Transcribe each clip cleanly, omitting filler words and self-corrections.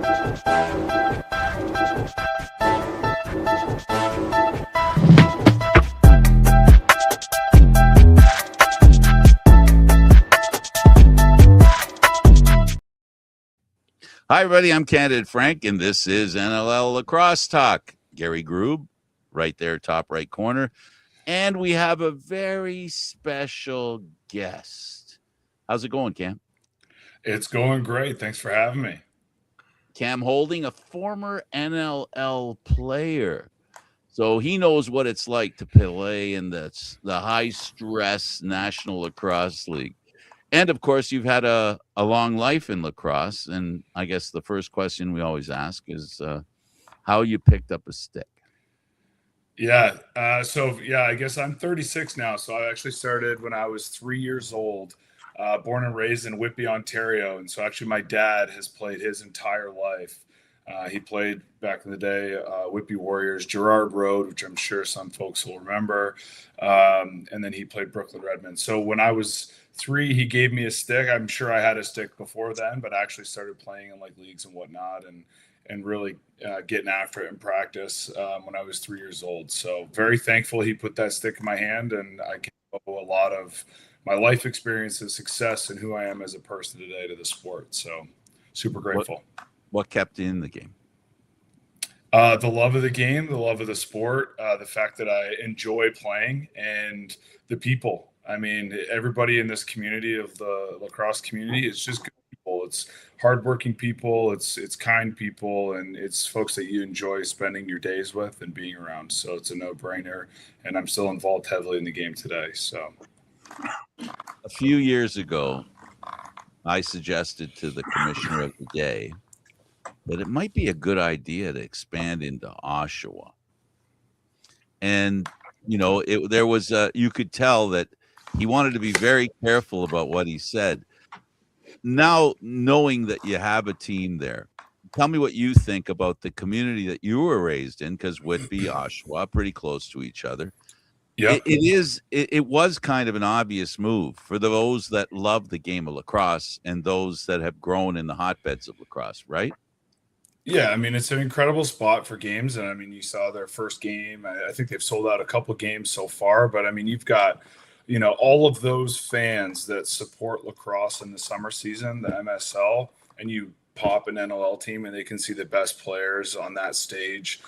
Hi, everybody. I'm Candid Frank, and this is NLL Lacrosse Talk. Gary Groob, right there, top right corner. And we have a very special guest. How's it going, Cam? It's going great. Thanks for having me. Cam Holding, a former NLL player. So he knows what it's like to play in the high-stress National Lacrosse League. And, of course, you've had a long life in lacrosse. And I guess the first question we always ask is how you picked up a stick. Yeah. I guess I'm 36 now. So I actually started when I was 3 years old, born and raised in Whitby, Ontario. And so actually my dad has played his entire life. He played back in the day, Whitby Warriors, Gerard Road, which I'm sure some folks will remember. And then he played Brooklyn Redmond. So when I was 3, he gave me a stick. I'm sure I had a stick before then, but I actually started playing in like leagues and whatnot and really getting after it in practice when I was 3 years old. So very thankful he put that stick in my hand, and I can owe a lot of my life experiences, success, and who I am as a person today to the sport. So super grateful. What kept you in the game? The love of the game, the love of the sport, the fact that I enjoy playing, and the people. I mean, everybody in this community of the lacrosse community is just good people. It's hardworking people, it's kind people, and it's folks that you enjoy spending your days with and being around. So it's a no-brainer, and I'm still involved heavily in the game today. So a few years ago, I suggested to the commissioner of the day that it might be a good idea to expand into Oshawa. And, you know, there was you could tell that he wanted to be very careful about what he said. Now, knowing that you have a team there, tell me what you think about the community that you were raised in, because Whitby, Oshawa, pretty close to each other. Yeah, it was kind of an obvious move for those that love the game of lacrosse and those that have grown in the hotbeds of lacrosse, right? Yeah, I mean, it's an incredible spot for games. And I mean, you saw their first game. I think they've sold out a couple games so far, but I mean, you've got, you know, all of those fans that support lacrosse in the summer season, the MSL, and you pop an NLL team and they can see the best players on that stage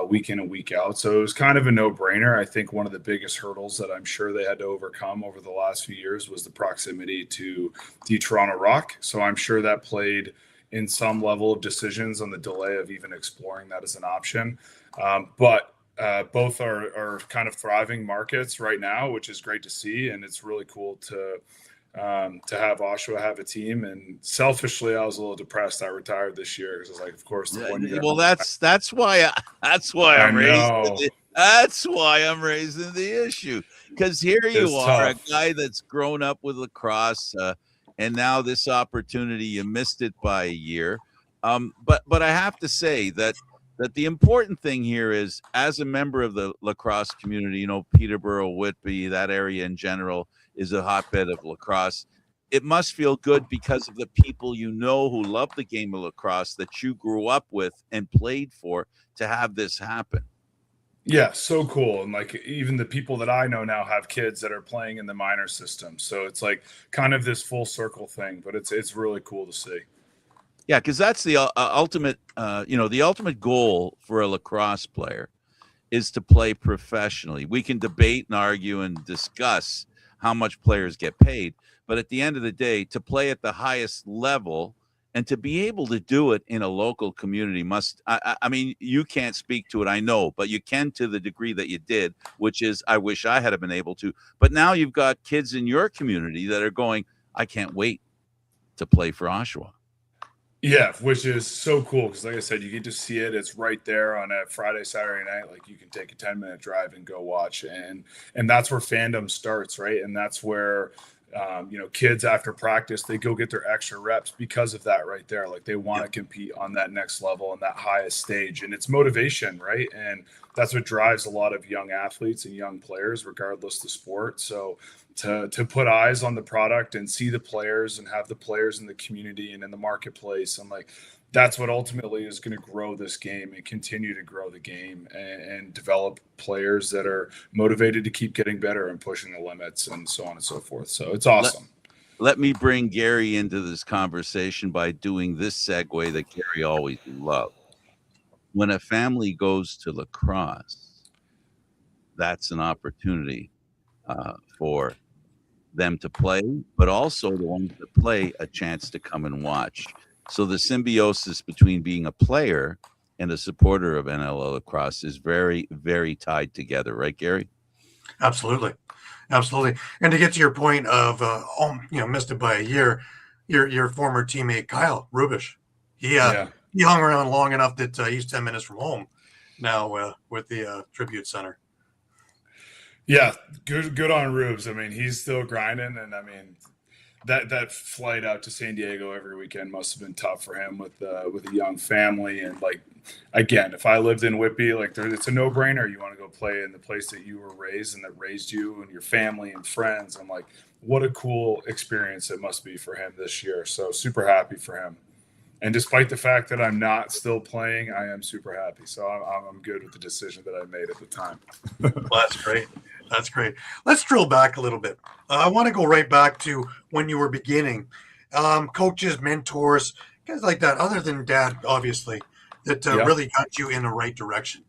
week in and week out. So it was kind of a no-brainer. I think one of the biggest hurdles that I'm sure they had to overcome over the last few years was the proximity to the Toronto Rock. So I'm sure that played in some level of decisions on the delay of even exploring that as an option. But both are kind of thriving markets right now, which is great to see. And it's really cool to have Oshawa have a team. And selfishly, I was a little depressed I retired this year because I was like, of course, the 1 year. Well, that's why I'm raising the issue, because here you are, a guy that's grown up with lacrosse, and now this opportunity, you missed it by a year. But I have to say that the important thing here is, as a member of the lacrosse community, you know, Peterborough, Whitby, that area in general is a hotbed of lacrosse. It must feel good because of the people you know who love the game of lacrosse that you grew up with and played for, to have this happen. Yeah, so cool. And like, even the people that I know now have kids that are playing in the minor system. So it's like kind of this full circle thing, but it's really cool to see. Yeah, because that's the ultimate, the ultimate goal for a lacrosse player is to play professionally. We can debate and argue and discuss how much players get paid, but at the end of the day, to play at the highest level and to be able to do it in a local community I mean, you can't speak to it, I know, but you can to the degree that you did, which is, I wish I had been able to. But now you've got kids in your community that are going, I can't wait to play for Oshawa. Yeah, which is so cool because, like I said, you get to see it. It's right there on a Friday, Saturday night. Like, you can take a 10-minute drive and go watch, and that's where fandom starts, right? And that's where kids after practice, they go get their extra reps because of that right there. Like, they want to compete on that next level and that highest stage, and it's motivation, right? And that's what drives a lot of young athletes and young players, regardless of the sport. So to put eyes on the product and see the players and have the players in the community and in the marketplace. And like, that's what ultimately is going to grow this game and continue to grow the game and develop players that are motivated to keep getting better and pushing the limits and so on and so forth. So it's awesome. Let me bring Gary into this conversation by doing this segue that Gary always loved. When a family goes to lacrosse, that's an opportunity for them to play, but also the ones that play a chance to come and watch. So the symbiosis between being a player and a supporter of NLL Lacrosse is very, very tied together, right, Gary? Absolutely. Absolutely. And to get to your point of, missed it by a year, your former teammate, Kyle Rubish, he hung around long enough that he's 10 minutes from home now with the Tribute Center. Yeah, good on Rubes. I mean, he's still grinding, and I mean, that flight out to San Diego every weekend must have been tough for him with a young family. And like, again, if I lived in Whitby, like it's a no-brainer. You want to go play in the place that you were raised and that raised you and your family and friends. I'm like, what a cool experience it must be for him this year. So super happy for him. And despite the fact that I'm not still playing, I am super happy. So I'm good with the decision that I made at the time. Well, that's great. That's great. Let's drill back a little bit. I want to go right back to when you were beginning. Coaches, mentors, guys like that, other than Dad, obviously, that really got you in the right direction.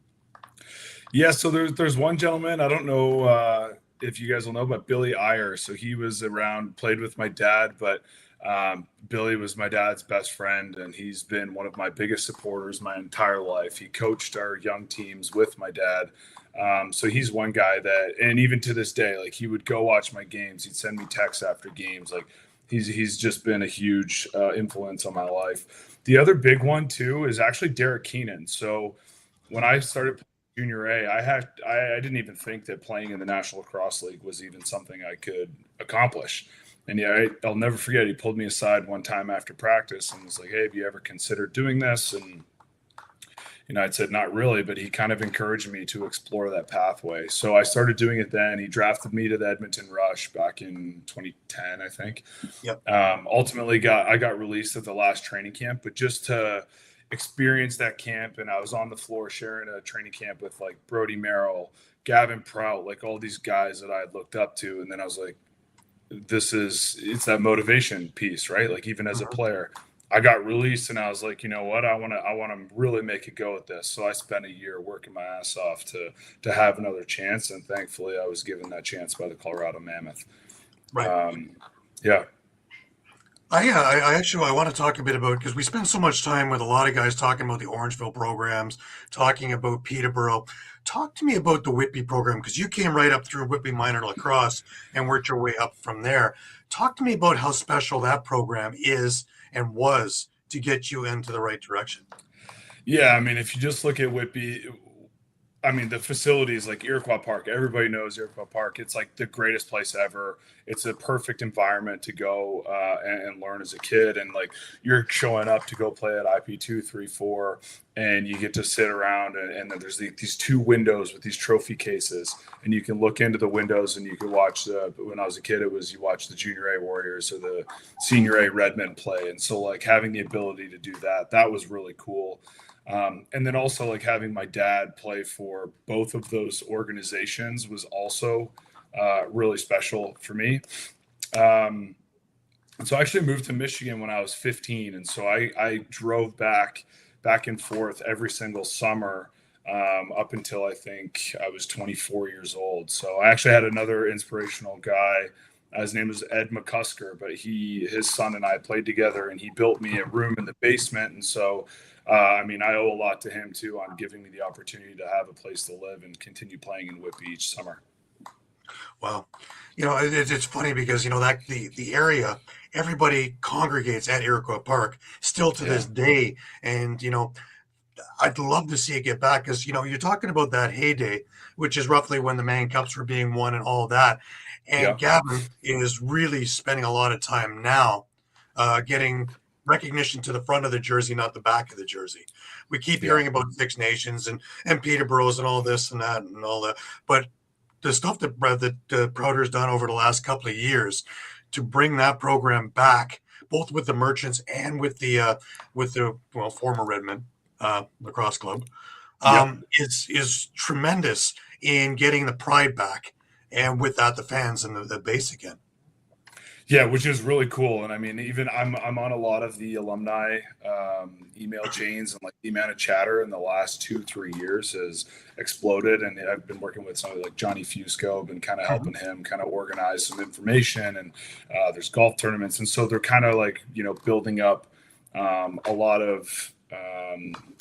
Yeah, so there's one gentleman, I don't know if you guys will know, but Billy Iyer. So he was around, played with my dad, but Billy was my dad's best friend, and he's been one of my biggest supporters my entire life. He coached our young teams with my dad. So he's one guy that, and even to this day, like he would go watch my games. He'd send me texts after games. Like he's just been a huge influence on my life. The other big one too is actually Derek Keenan. So when I started Junior A, I didn't even think that playing in the National Lacrosse League was even something I could accomplish. And yeah, I'll never forget. He pulled me aside one time after practice and was like, "Hey, have you ever considered doing this?" And I'd said not really, but he kind of encouraged me to explore that pathway. So I started doing it then. He drafted me to the Edmonton Rush back in 2010, I think. Yep. Ultimately, I got released at the last training camp, but just to experience that camp, and I was on the floor sharing a training camp with like Brody Merrill, Gavin Prout, like all these guys that I had looked up to, and then I was like, it's that motivation piece, right? Like even as a player, I got released and I was like, you know what, I want to really make a go at this. So I spent a year working my ass off to have another chance. And thankfully I was given that chance by the Colorado Mammoth. Right. Yeah. I want to talk a bit about, because we spend so much time with a lot of guys talking about the Orangeville programs, talking about Peterborough. Talk to me about the Whitby program, because you came right up through Whitby Minor Lacrosse and worked your way up from there. Talk to me about how special that program is and was to get you into the right direction. Yeah, I mean, if you just look at Whitby, I mean, the facilities like Iroquois Park, everybody knows Iroquois Park. It's like the greatest place ever. It's a perfect environment to go and learn as a kid. And like you're showing up to go play at IP 2, 3, 4, and you get to sit around and then there's these two windows with these trophy cases, and you can look into the windows and you can watch when I was a kid, you watch the Junior A Warriors or the Senior A Redmen play. And so like having the ability to do that was really cool. And then also like having my dad play for both of those organizations was also really special for me. So I actually moved to Michigan when I was 15. And so I drove back and forth every single summer up until I think I was 24 years old. So I actually had another inspirational guy. His name was Ed McCusker, but his son and I played together, and he built me a room in the basement. And so I mean, I owe a lot to him too on giving me the opportunity to have a place to live and continue playing in Whitby each summer. Wow. It's funny because, that the area, everybody congregates at Iroquois Park still to this day. And, I'd love to see it get back because, you're talking about that heyday, which is roughly when the Man Cups were being won and all that. And Gavin is really spending a lot of time now getting recognition to the front of the jersey, not the back of the jersey. We keep hearing about Six Nations and Peterboroughs and all this and that and all that. But the stuff that Prouder's done over the last couple of years to bring that program back, both with the Merchants and with the former Redmond lacrosse club, is tremendous in getting the pride back, and with that, the fans and the base again. Yeah, which is really cool. And I mean, even I'm on a lot of the alumni email chains, and like the amount of chatter in the last 2-3 years has exploded. And I've been working with somebody like Johnny Fusco, been kind of helping him kind of organize some information, and there's golf tournaments. And so they're kind of like, building up a lot of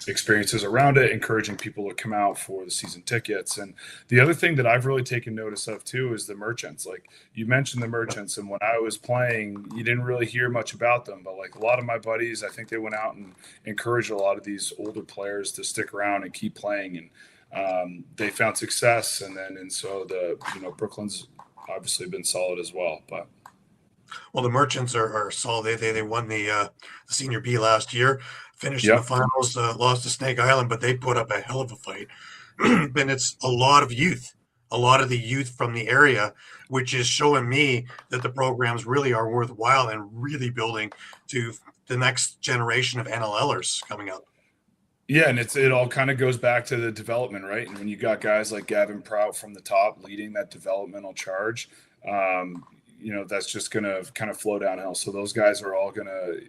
experiences around it, encouraging people to come out for the season tickets. And the other thing that I've really taken notice of too is the Merchants. Like you mentioned the Merchants, and when I was playing, you didn't really hear much about them, but like a lot of my buddies, I think they went out and encouraged a lot of these older players to stick around and keep playing, and they found success. And so the Brooklyn's obviously been solid as well. But well, the Merchants are solid. They won the Senior B last year, finished in the finals, lost to Snake Island, but they put up a hell of a fight. And it's a lot of the youth from the area, which is showing me that the programs really are worthwhile and really building to the next generation of NLLers coming up. Yeah, and it all kind of goes back to the development, right? And when you got guys like Gavin Prout from the top leading that developmental charge, that's just going to kind of flow downhill. So those guys are all going to,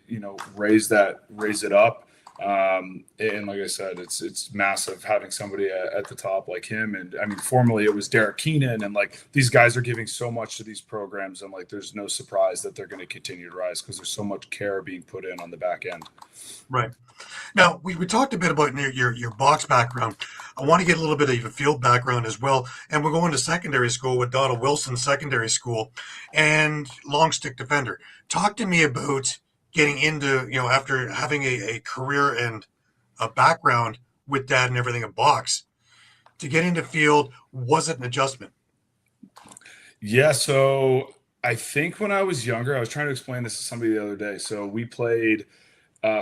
raise it up. And like I said, it's massive having somebody at the top like him. And I mean, formerly it was Derek Keenan, and like these guys are giving so much to these programs, and like there's no surprise that they're going to continue to rise because there's so much care being put in on the back end. Right. Now, we talked a bit about your box background. I want to get a little bit of your field background as well. And we're going to secondary school with Donald Wilson Secondary School and long stick defender. Talk to me about getting into, after having a career and a background with that and everything at box, to get into field, was it an adjustment? Yeah, so I think when I was younger, I was trying to explain this to somebody the other day. So we played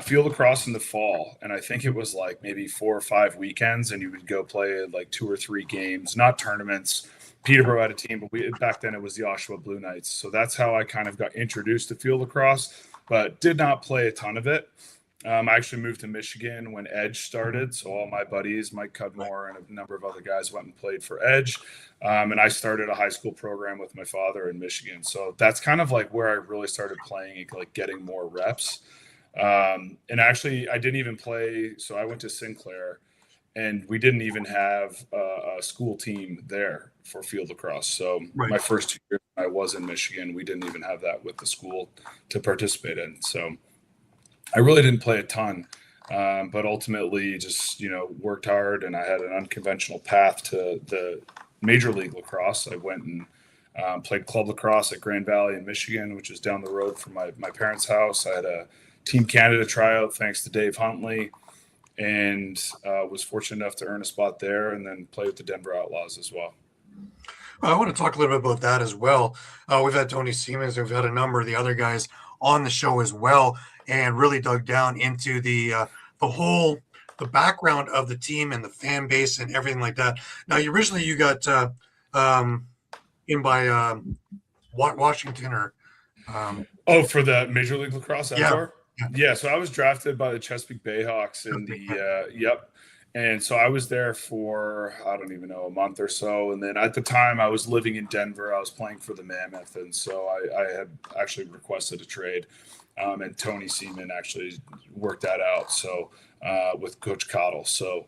field lacrosse in the fall, and I think it was like maybe 4 or 5 weekends, and you would go play like 2 or 3 games, not tournaments. Peterborough had a team, but back then it was the Oshawa Blue Knights. So that's how I kind of got introduced to field lacrosse, but did not play a ton of it. I actually moved to Michigan when Edge started. So all my buddies, Mike Cudmore and a number of other guys, went and played for Edge. And I started a high school program with my father in Michigan. So that's kind of like where I really started playing, like getting more reps. And actually, I didn't even play. So I went to Sinclair, and we didn't even have a school team there for field lacrosse. So my first 2 years I was in Michigan, we didn't even have that with the school to participate in. So I really didn't play a ton, but ultimately just, worked hard, and I had an unconventional path to the Major League Lacrosse. I went and played club lacrosse at Grand Valley in Michigan, which is down the road from my parents' house. I had a Team Canada tryout thanks to Dave Huntley, and was fortunate enough to earn a spot there, and then play with the Denver Outlaws as well. I want to talk a little bit about that as well. We've had Tony Siemens, we've had a number of the other guys on the show as well, and really dug down into the background of the team and the fan base and everything like that. Now, originally you got in by Washington or for the Major League Lacrosse outdoor? Yeah, so I was drafted by the Chesapeake Bayhawks in the and so I was there for, I don't even know, a month or so. And then at the time I was living in Denver, I was playing for the Mammoth. And so I had actually requested a trade. And Tony Seaman actually worked that out. So with Coach Cottle. So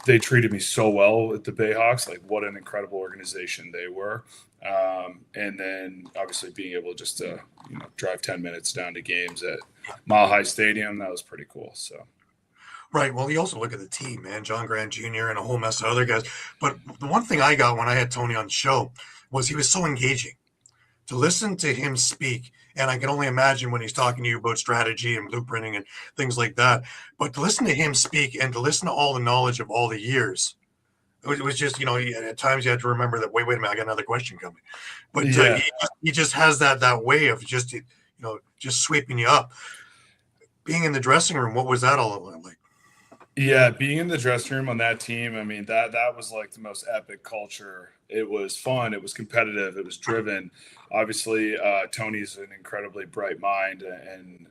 they treated me so well at the Bayhawks, like what an incredible organization they were. And then obviously being able just to, drive 10 minutes down to games at Mile High Stadium, that was pretty cool. So. Right. Well, you also look at the team, man, John Grant Jr. and a whole mess of other guys. But the one thing I got when I had Tony on the show was he was so engaging. To listen to him speak, and I can only imagine when he's talking to you about strategy and blueprinting and things like that, but to listen to him speak and to listen to all the knowledge of all the years, it was just, at times you had to remember that, wait a minute, I got another question coming. But he just has that way of just, just sweeping you up. Being in the dressing room, what was that all like? Yeah, being in the dressing room on that team, I mean, that was like the most epic culture. It was fun, it was competitive, it was driven. Obviously, Tony's an incredibly bright mind, and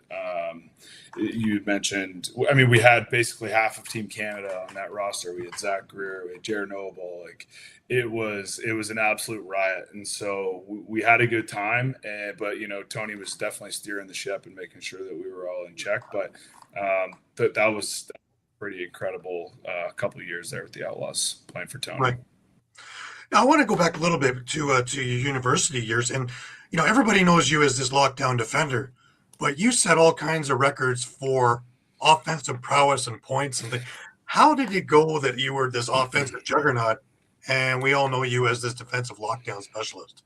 you mentioned, I mean, we had basically half of Team Canada on that roster. We had Zach Greer, we had Jared Noble. Like, it was an absolute riot, and so we had a good time. And but Tony was definitely steering the ship and making sure that we were all in check. But that was pretty incredible couple of years there with the Outlaws playing for Tony. Right. Now, I want to go back a little bit to your university years, and everybody knows you as this lockdown defender, but you set all kinds of records for offensive prowess and points and things. How did it go that you were this offensive juggernaut, and we all know you as this defensive lockdown specialist?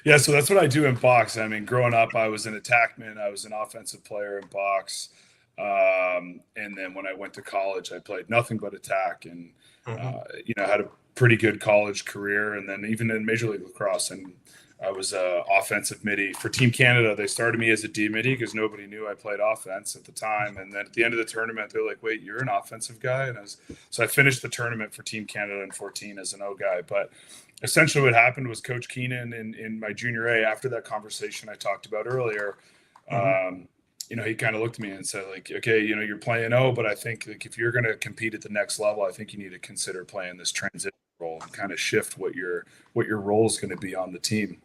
Yeah, so that's what I do in box. I mean, growing up, I was an attackman. I was an offensive player in box. And then when I went to college, I played nothing but attack, and had a pretty good college career. And then even in Major League Lacrosse, and I was offensive midi for Team Canada. They started me as a D midi because nobody knew I played offense at the time. And then at the end of the tournament, they're like, "Wait, you're an offensive guy?" And so I finished the tournament for Team Canada in 14 as an O guy. But essentially, what happened was Coach Keenan in my junior A, after that conversation I talked about earlier. He kind of looked at me and said, like, "Okay, you're playing O, but I think, like, if you're going to compete at the next level, I think you need to consider playing this transition role and kind of shift what your role is going to be on the team."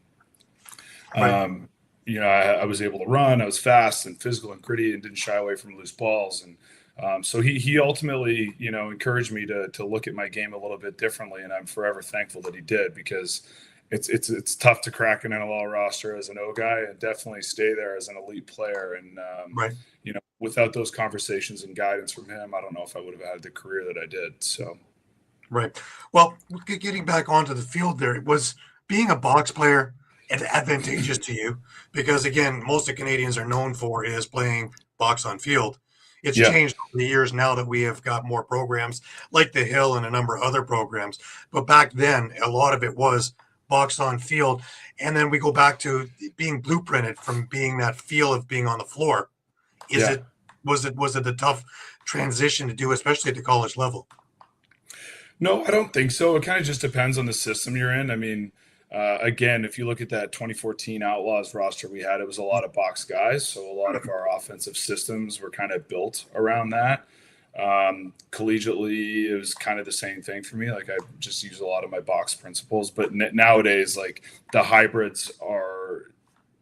Right. I was able to run. I was fast and physical and gritty and didn't shy away from loose balls. And so he ultimately, encouraged me to look at my game a little bit differently. And I'm forever thankful that he did, because it's tough to crack an NLL roster as an O guy and definitely stay there as an elite player. And, Right. without those conversations and guidance from him, I don't know if I would have had the career that I did. So. Right. Well, getting back onto the field there, was being a box player advantageous to you? Because again, most of Canadians are known for is playing box on field. It's Yeah. changed over the years now that we have got more programs like the Hill and a number of other programs. But back then, a lot of it was box on field. And then we go back to being blueprinted from being that feel of being on the floor. Yeah. Was it a tough transition to do, especially at the college level? No, I don't think so. It kind of just depends on the system you're in. I mean, again, if you look at that 2014 Outlaws roster we had, it was a lot of box guys. So a lot of our offensive systems were kind of built around that. Collegiately, it was kind of the same thing for me. Like, I just use a lot of my box principles. But nowadays, like, the hybrids are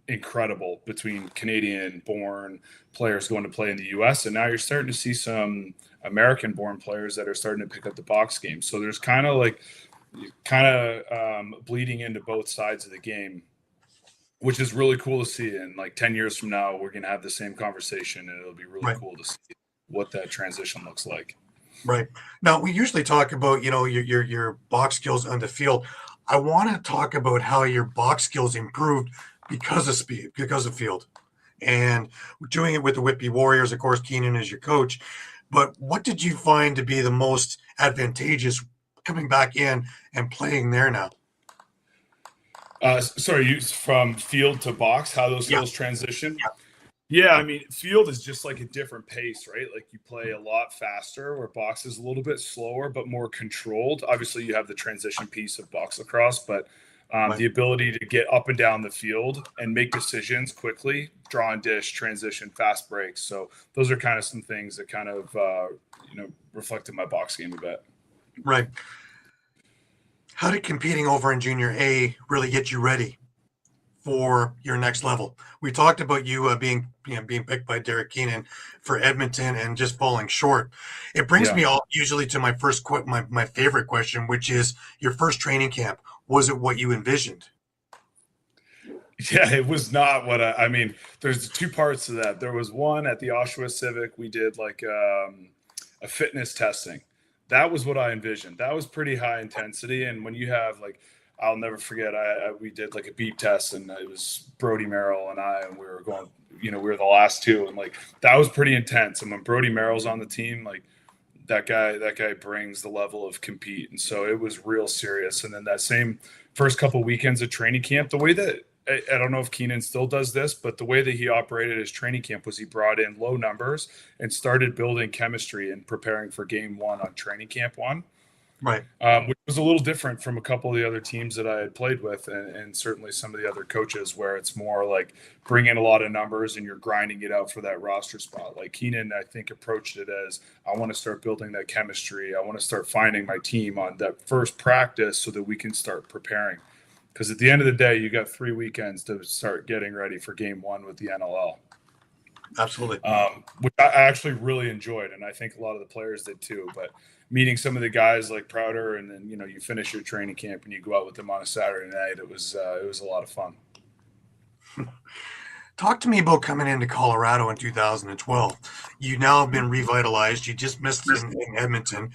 incredible between Canadian-born players going to play in the U.S. And now you're starting to see some American-born players that are starting to pick up the box game. So there's kind of bleeding into both sides of the game, which is really cool to see. And like 10 years from now, we're going to have the same conversation, and it'll be really cool to see what that transition looks like. Right. Now, we usually talk about, your box skills on the field. I want to talk about how your box skills improved because of speed, because of field. And we're doing it with the Whitby Warriors. Of course, Keenan is your coach. But what did you find to be the most advantageous coming back in and playing there now? Sorry, from field to box, how those skills transition? Yeah, I mean, field is just like a different pace, right? Like, you play a lot faster, where box is a little bit slower but more controlled. Obviously, you have the transition piece of box lacrosse, but the ability to get up and down the field and make decisions quickly, draw and dish, transition, fast breaks. So those are kind of some things that kind of reflected my box game a bit. Right. How did competing over in Junior A really get you ready for your next level? We talked about you being picked by Derek Keenan for Edmonton and just falling short. It brings me usually to my my favorite question, which is your first training camp. Was it what you envisioned? Yeah, it was not what I mean, there's two parts to that. There was one at the Oshawa Civic. We did like a fitness testing. That was what I envisioned. That was pretty high intensity. And when you have, like, I'll never forget, we did like a beep test, and it was Brody Merrill and I, and we were going, we were the last two. And like, that was pretty intense. And when Brody Merrill's on the team, like, that guy brings the level of compete. And so it was real serious. And then that same first couple weekends of training camp, the way that I don't know if Keenan still does this, but the way that he operated his training camp was he brought in low numbers and started building chemistry and preparing for game one on training camp one. Right. Which was a little different from a couple of the other teams that I had played with, and certainly some of the other coaches, where it's more like bring in a lot of numbers and you're grinding it out for that roster spot. Like Keenan, I think, approached it as, I want to start building that chemistry. I want to start finding my team on that first practice so that we can start preparing. Because at the end of the day, you got 3 weekends to start getting ready for game one with the NLL. Absolutely. Which I actually really enjoyed, and I think a lot of the players did too. But meeting some of the guys like Prouder, and then you finish your training camp and you go out with them on a Saturday night. It was a lot of fun. Talk to me about coming into Colorado in 2012. You now have been revitalized. You just missed in Edmonton,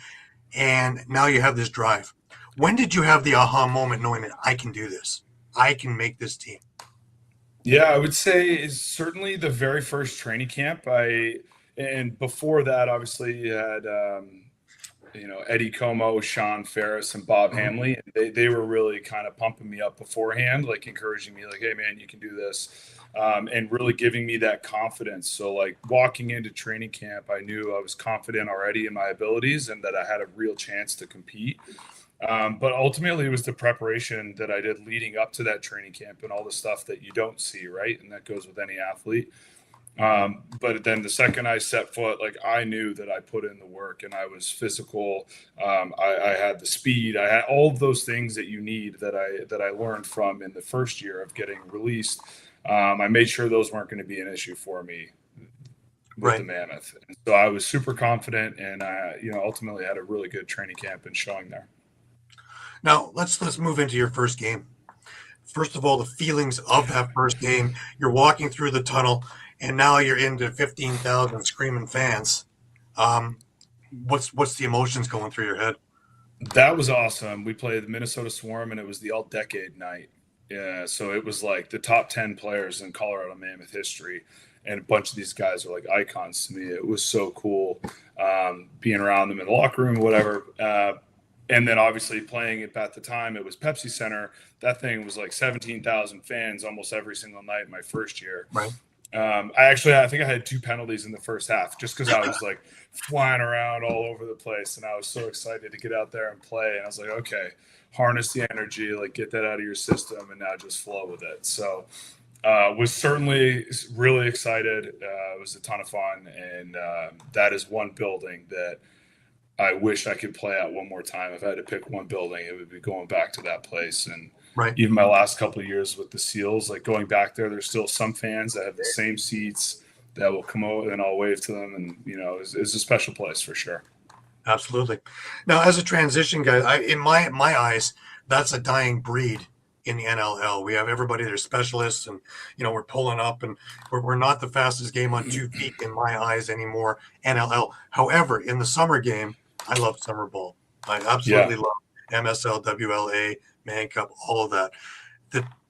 and now you have this drive. When did you have the aha moment, knowing that I can do this? I can make this team. Yeah, I would say is certainly the very first training camp. And before that, obviously, you had Eddie Como, Sean Ferris, and Bob Hamley. They were really kind of pumping me up beforehand, like encouraging me, like, "Hey, man, you can do this," and really giving me that confidence. So, like walking into training camp, I knew I was confident already in my abilities and that I had a real chance to compete. But ultimately, it was the preparation that I did leading up to that training camp and all the stuff that you don't see, right? And that goes with any athlete. But then the second I set foot, like I knew that I put in the work and I was physical. I had the speed. I had all of those things that you need that I learned from in the first year of getting released. I made sure those weren't going to be an issue for me with the Mammoth. And so I was super confident, and I, ultimately had a really good training camp and showing there. Now let's move into your first game. First of all, the feelings of that first game. You're walking through the tunnel, and now you're into 15,000 screaming fans. What's the emotions going through your head? That was awesome. We played the Minnesota Swarm, and it was the all-decade night. Yeah, so it was like the top 10 players in Colorado Mammoth history, and a bunch of these guys are like icons to me. It was so cool being around them in the locker room, whatever. And then obviously playing it at the time, it was Pepsi Center. That thing was like 17,000 fans almost every single night my first year. Right. I think I had 2 penalties in the first half just because I was like flying around all over the place, and I was so excited to get out there and play. And I was like, okay, harness the energy, like get that out of your system, and now just flow with it. So was certainly really excited. It was a ton of fun, and that is one building that I wish I could play at one more time. If I had to pick one building, it would be going back to that place. And even my last couple of years with the Seals, like going back there, there's still some fans that have the same seats that will come over, and I'll wave to them. And, it's a special place for sure. Absolutely. Now, as a transition guy, in my eyes, that's a dying breed in the NLL. We have everybody, they're specialists, and, we're pulling up, and we're not the fastest game on 2 feet in my eyes anymore, NLL. However, in the summer game, I love summer ball. I absolutely love MSL, WLA, Man Cup, all of that.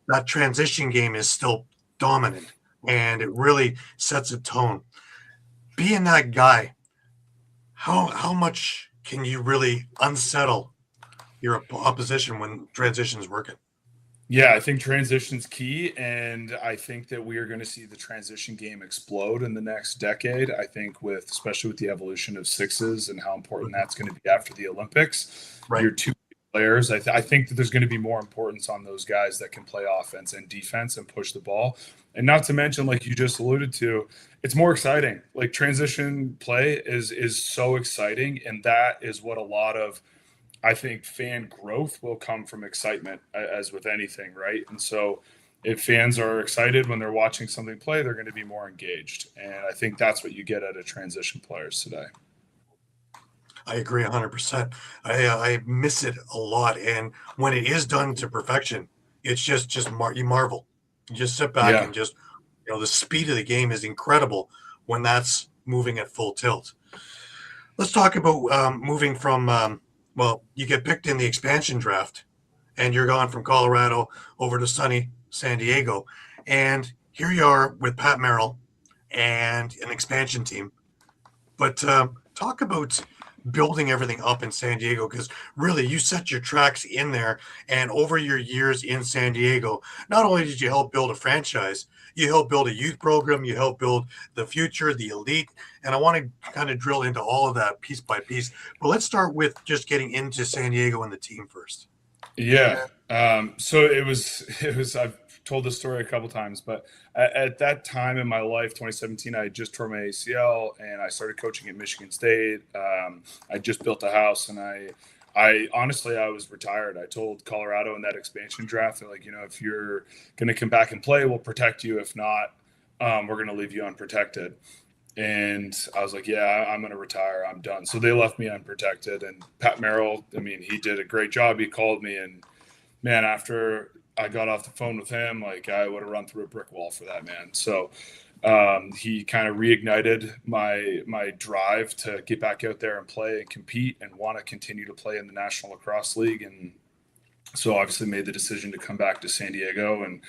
That transition game is still dominant, and it really sets a tone. Being that guy, how much can you really unsettle your opposition when transition's working? Yeah, I think transition's key, and I think that we are going to see the transition game explode in the next decade. I think especially with the evolution of sixes and how important that's going to be after the Olympics. Right. Your 2 players, I think that there's going to be more importance on those guys that can play offense and defense and push the ball. And not to mention, like you just alluded to, it's more exciting. Like transition play is so exciting, and that is what a lot of, I think, fan growth will come from excitement, as with anything, right? And so if fans are excited when they're watching something play, they're going to be more engaged. And I think that's what you get out of transition players today. I agree 100%. I miss it a lot. And when it is done to perfection, it's just you marvel. You just sit back and just, the speed of the game is incredible when that's moving at full tilt. Let's talk about moving from you get picked in the expansion draft, and you're gone from Colorado over to sunny San Diego. And here you are with Pat Merrill and an expansion team. But talk about building everything up in San Diego? Because really, you set your tracks in there, and over your years in San Diego, not only did you help build a franchise, you helped build a youth program, you helped build the future, the elite, and I want to kind of drill into all of that piece by piece. But let's start with just getting into San Diego and the team first. Yeah. So I've told this story a couple times, but at that time in my life, 2017, I had just tore my ACL and I started coaching at Michigan State. I just built a house and I honestly, I was retired. I told Colorado in that expansion draft, they're like, if you're going to come back and play, we'll protect you. If not, we're going to leave you unprotected. And I was like, yeah, I'm going to retire. I'm done. So they left me unprotected. And Pat Merrill, I mean, he did a great job. He called me, and man, after I got off the phone with him, like I would have run through a brick wall for that man. So he kind of reignited my drive to get back out there and play and compete and want to continue to play in the National Lacrosse League. And so obviously made the decision to come back to San Diego. And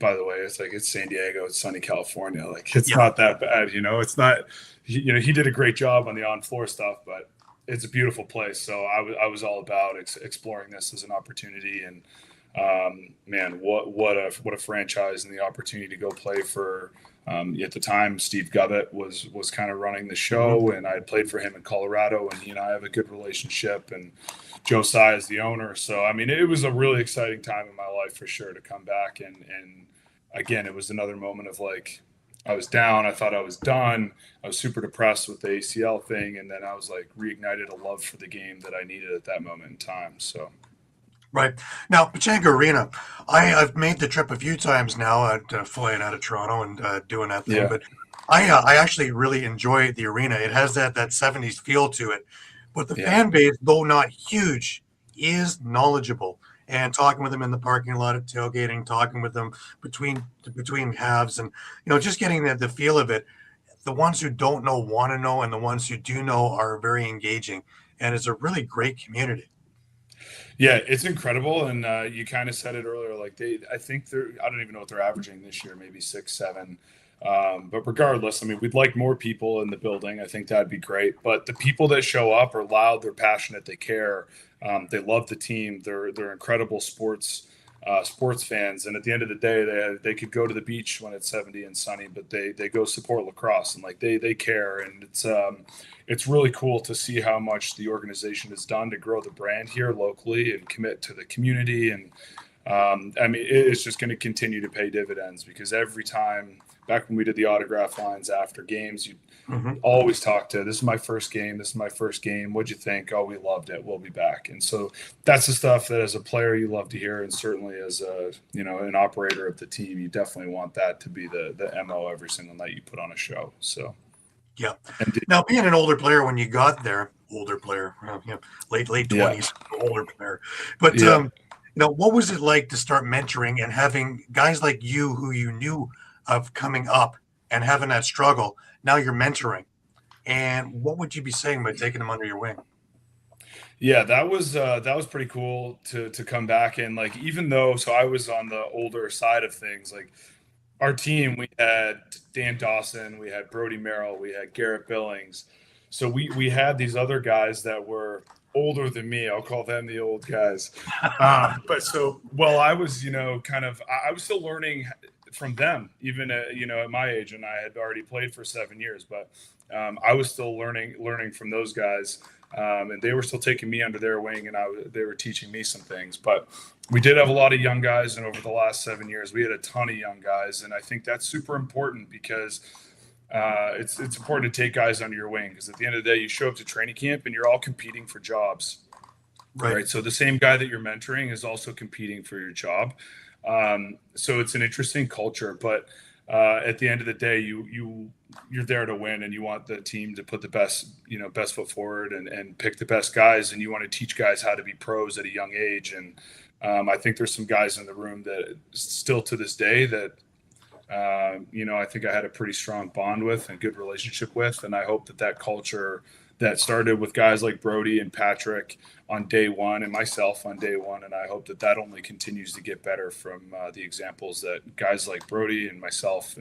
by the way, it's San Diego, it's sunny California. Like it's not that bad, it's not, he did a great job on the on floor stuff, but it's a beautiful place. So I was all about exploring this as an opportunity. And man, what a franchise, and the opportunity to go play for, at the time, Steve Govett was kind of running the show, and I had played for him in Colorado, and he and I have a good relationship, and Joe Tsai is the owner. So, I mean, it was a really exciting time in my life for sure to come back. And again, it was another moment of like, I was down. I thought I was done. I was super depressed with the ACL thing. And then I was like reignited a love for the game that I needed at that moment in time. So. Right. Now, Pechanga Arena, I've made the trip a few times now, flying out of Toronto and doing that thing. Yeah. But I actually really enjoy the arena. It has that 70s feel to it. But the fan base, though not huge, is knowledgeable. And talking with them in the parking lot at tailgating, talking with them between halves, and just getting the feel of it. The ones who don't know want to know, and the ones who do know are very engaging. And it's a really great community. Yeah, it's incredible. And you kind of said it earlier, like I think I don't even know what they're averaging this year, maybe 6, 7. But regardless, I mean, we'd like more people in the building. I think that'd be great. But the people that show up are loud, they're passionate, they care. They love the team. They're incredible sports fans. And at the end of the day, they could go to the beach when it's 70 and sunny, but they go support lacrosse, and like they care. And it's really cool to see how much the organization has done to grow the brand here locally and commit to the community. And I mean, it's just going to continue to pay dividends, because every time, back when we did the autograph lines after games, you always talk to, this is my first game. What'd you think? Oh, we loved it. We'll be back. And so that's the stuff that as a player you love to hear. And certainly as an operator of the team, you definitely want that to be the MO every single night you put on a show. So. Yeah. Now, being an older player, when you got there, late 20s, older player. But, what was it like to start mentoring and having guys like you who you knew of coming up and having that struggle? Now you're mentoring. And what would you be saying by taking them under your wing? Yeah, that was pretty cool to come back. And like, even though, so I was on the older side of things, like, our team, we had Dan Dawson, we had Brody Merrill, we had Garrett Billings. So we had these other guys that were older than me. I'll call them the old guys. But so, well, I was, I was still learning from them, even, at my age, and I had already played for 7 years, but I was still learning from those guys. And they were still taking me under their wing, and they were teaching me some things. But we did have a lot of young guys, and over the last 7 years, we had a ton of young guys, and I think that's super important, because it's important to take guys under your wing, because at the end of the day, you show up to training camp and you're all competing for jobs, right? So the same guy that you're mentoring is also competing for your job. So it's an interesting culture, but at the end of the day, you're there to win, and you want the team to put the best foot forward and pick the best guys, and you want to teach guys how to be pros at a young age. And I think there's some guys in the room that still to this day that I think I had a pretty strong bond with and good relationship with, and I hope that culture that started with guys like Brody and Patrick on day one, and myself on day one, and I hope that only continues to get better from the examples that guys like Brody and myself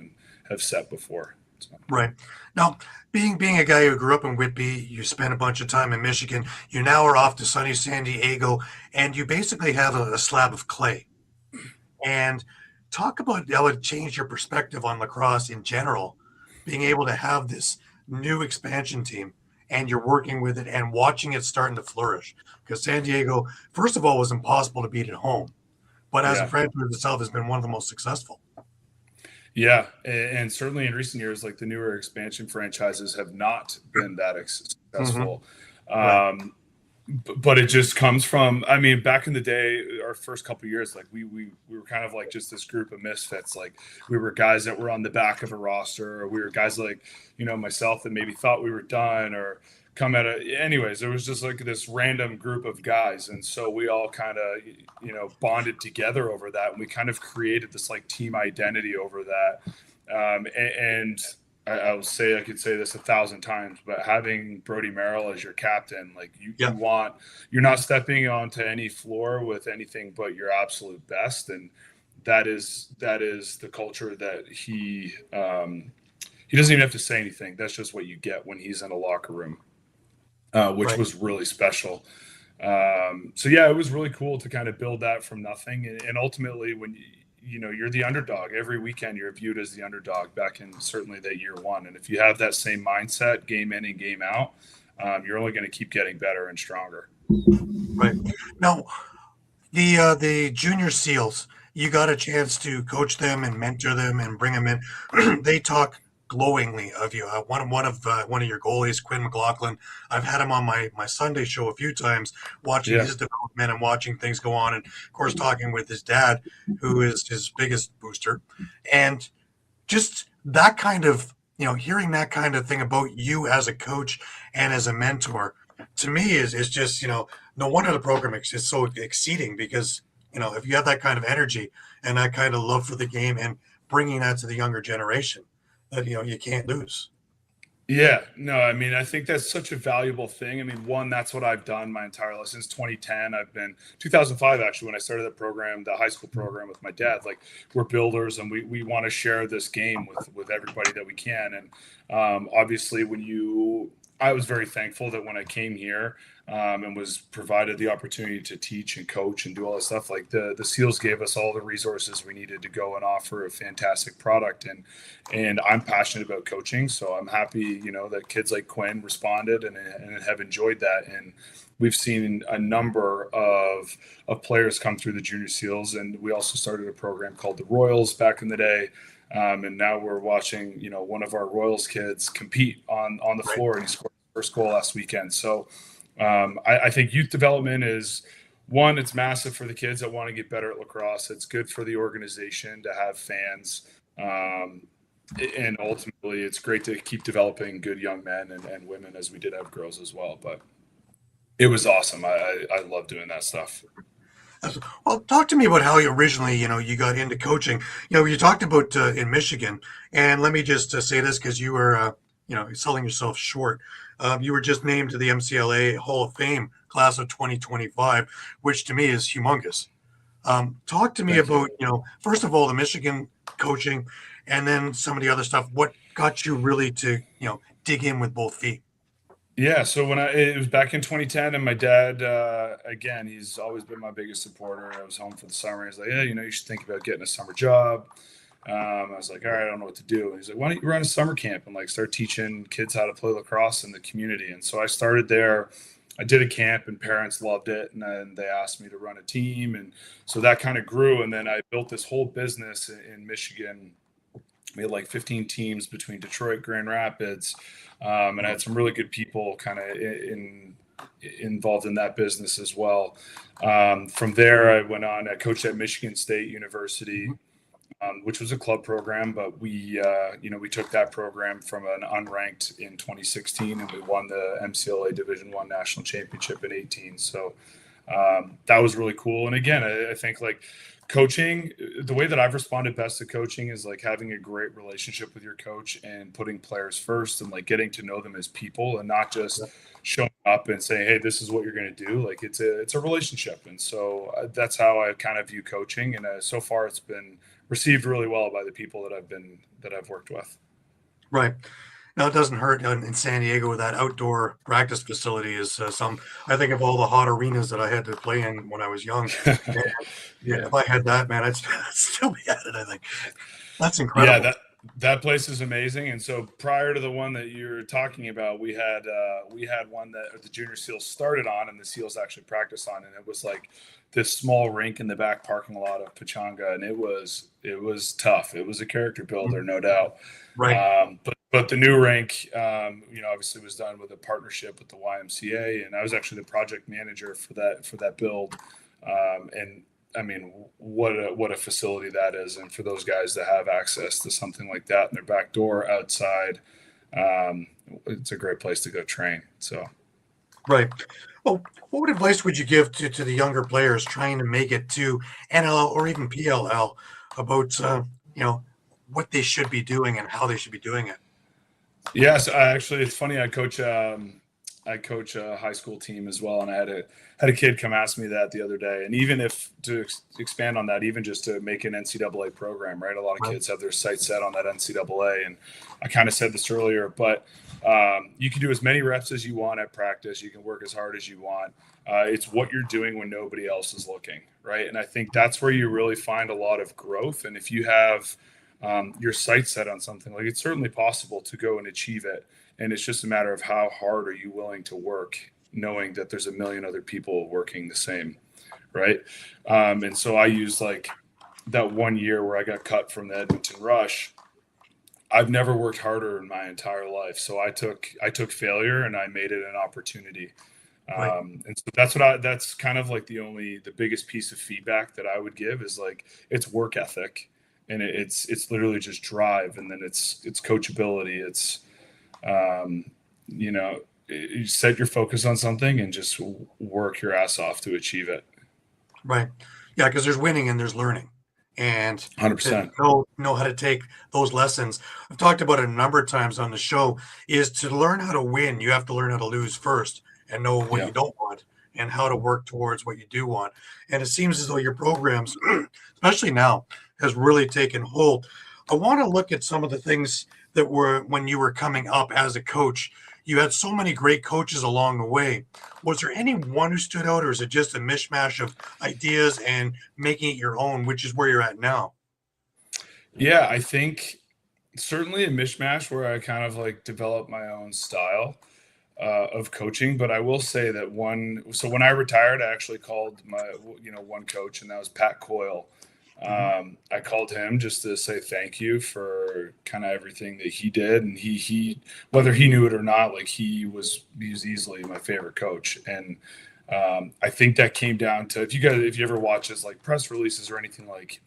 have set before. Right. Now, being a guy who grew up in Whitby, you spent a bunch of time in Michigan. You now are off to sunny San Diego, and you basically have a slab of clay. And talk about how it changed your perspective on lacrosse in general, being able to have this new expansion team and you're working with it and watching it starting to flourish. Because San Diego, first of all, was impossible to beat at home, but as a Yeah. franchise itself, has been one of the most successful. Yeah, and certainly in recent years, like the newer expansion franchises have not been that successful. Right. But it just comes from, I mean, back in the day, our first couple of years, like we were kind of like just this group of misfits. Like we were guys that were on the back of a roster, or we were guys like, myself that maybe thought we were done or come at it. Anyways, it was just like this random group of guys. And so we all kind of, bonded together over that. And we kind of created this like team identity over that. And I could say this 1,000 times, but having Brody Merrill as your captain, like you're not stepping onto any floor with anything but your absolute best. And that is the culture that he doesn't even have to say anything. That's just what you get when he's in a locker room, which was really special. So yeah, it was really cool to kind of build that from nothing. And ultimately when you're the underdog. Every weekend you're viewed as the underdog back in certainly that year one. And if you have that same mindset game in and game out, you're only going to keep getting better and stronger. Right. Now, the junior SEALs, you got a chance to coach them and mentor them and bring them in. They talk glowingly of you. One of your goalies, Quinn McLaughlin, I've had him on my Sunday show a few times, watching his development and watching things go on, and of course talking with his dad, who is his biggest booster, and just that kind of hearing that kind of thing about you as a coach and as a mentor, to me is just no wonder the program is so exceeding, because if you have that kind of energy and that kind of love for the game and bringing that to the younger generation, that you can't lose. Yeah, no, I mean, I think that's such a valuable thing. I mean, one, that's what I've done my entire life since 2010. I've been 2005 actually when I started the program, the high school program with my dad. Like we're builders and we want to share this game with everybody that we can. And obviously, I was very thankful that when I came here and was provided the opportunity to teach and coach and do all this stuff, like the SEALs gave us all the resources we needed to go and offer a fantastic product. And I'm passionate about coaching, so I'm happy, that kids like Quinn responded and have enjoyed that. And we've seen a number of players come through the junior SEALs, and we also started a program called the Royals back in the day. And now we're watching, one of our Royals kids compete on the floor, and he scored his first goal last weekend. So I think youth development is one, it's massive for the kids that want to get better at lacrosse. It's good for the organization to have fans. And ultimately, it's great to keep developing good young men and women, as we did have girls as well. But it was awesome. I love doing that stuff. Well, talk to me about how you originally, you got into coaching. You talked about in Michigan, and let me just say this, because you were, selling yourself short. You were just named to the MCLA Hall of Fame class of 2025, which to me is humongous. Talk to me about, first of all, the Michigan coaching, and then some of the other stuff. What got you really to, dig in with both feet? Yeah, so it was back in 2010, and my dad, again, he's always been my biggest supporter. I was home for the summer. He's like, yeah, you should think about getting a summer job. I was like, all right, I don't know what to do. And he's like, why don't you run a summer camp and like start teaching kids how to play lacrosse in the community? And so I started there. I did a camp, and parents loved it, and then they asked me to run a team, and so that kind of grew. And then I built this whole business in Michigan. We had like 15 teams between Detroit, Grand Rapids, and I had some really good people kind of involved in that business as well. From there, I went on. I coached at Michigan State University, which was a club program, but we took that program from an unranked in 2016, and we won the MCLA Division I national championship in 18. So that was really cool. And again, I think like coaching, the way that I've responded best to coaching is like having a great relationship with your coach and putting players first, and like getting to know them as people, and not just showing up and saying, hey, this is what you're going to do. Like it's a relationship. And so that's how I kind of view coaching. And so far it's been received really well by the people that I've worked with. Right. Now, it doesn't hurt in San Diego. That outdoor practice facility is I think of all the hot arenas that I had to play in when I was young. And, yeah, Yeah. if I had that, man, I'd still be at it, I think. That's Yeah, incredible. that place is amazing. And so prior to the one that you're talking about, we had one that the junior SEALs started on, and the SEALs actually practiced on, and it was like this small rink in the back parking lot of Pachanga, and it was tough. It was a character builder, no doubt. Right. But the new rink, obviously was done with a partnership with the YMCA, and I was actually the project manager for that build. And I mean, what a facility that is, and for those guys to have access to something like that in their back door outside, it's a great place to go train. So, Right. Well, what advice would you give to the younger players trying to make it to NLL or even PLL about what they should be doing and how they should be doing it? yes, it's funny. I coach a high school team as well, and I had a kid come ask me that the other day. And even if to expand on that, even just to make an NCAA program, right? A lot of kids have their sights set on that NCAA, and I kind of said this earlier, but you can do as many reps as you want at practice. You can work as hard as you want. It's what you're doing when nobody else is looking, right? And I think that's where you really find a lot of growth. And if you have your sights set on something, like, it's certainly possible to go and achieve it. And it's just a matter of how hard are you willing to work, knowing that there's a million other people working the same, right? And so I used like that 1 year where I got cut from the Edmonton Rush. I've never worked harder in my entire life. So I took failure and I made it an opportunity. Right. And so that's kind of like the biggest piece of feedback that I would give is like, it's work ethic, and it's literally just drive. And then it's coachability. It's, you set your focus on something and just work your ass off to achieve it. Right. Yeah, because there's winning and there's learning. And to 100%. know how to take those lessons. I've talked about it a number of times on the show, is to learn how to win, you have to learn how to lose first and know what Yeah. you don't want and how to work towards what you do want. And it seems as though your programs, especially now, has really taken hold. I want to look at some of the things that were when you were coming up as a coach. You had so many great coaches along the way. Was there any one who stood out, or is it just a mishmash of ideas and making it your own, which is where you're at now? Yeah, I think certainly a mishmash where I kind of like developed my own style of coaching. But I will say that when I retired, I actually called my, one coach, and that was Pat Coyle. I called him just to say thank you for kind of everything that he did. And he, whether he knew it or not, like he was easily my favorite coach. And I think that came down to, if you ever watch his like press releases or anything, like,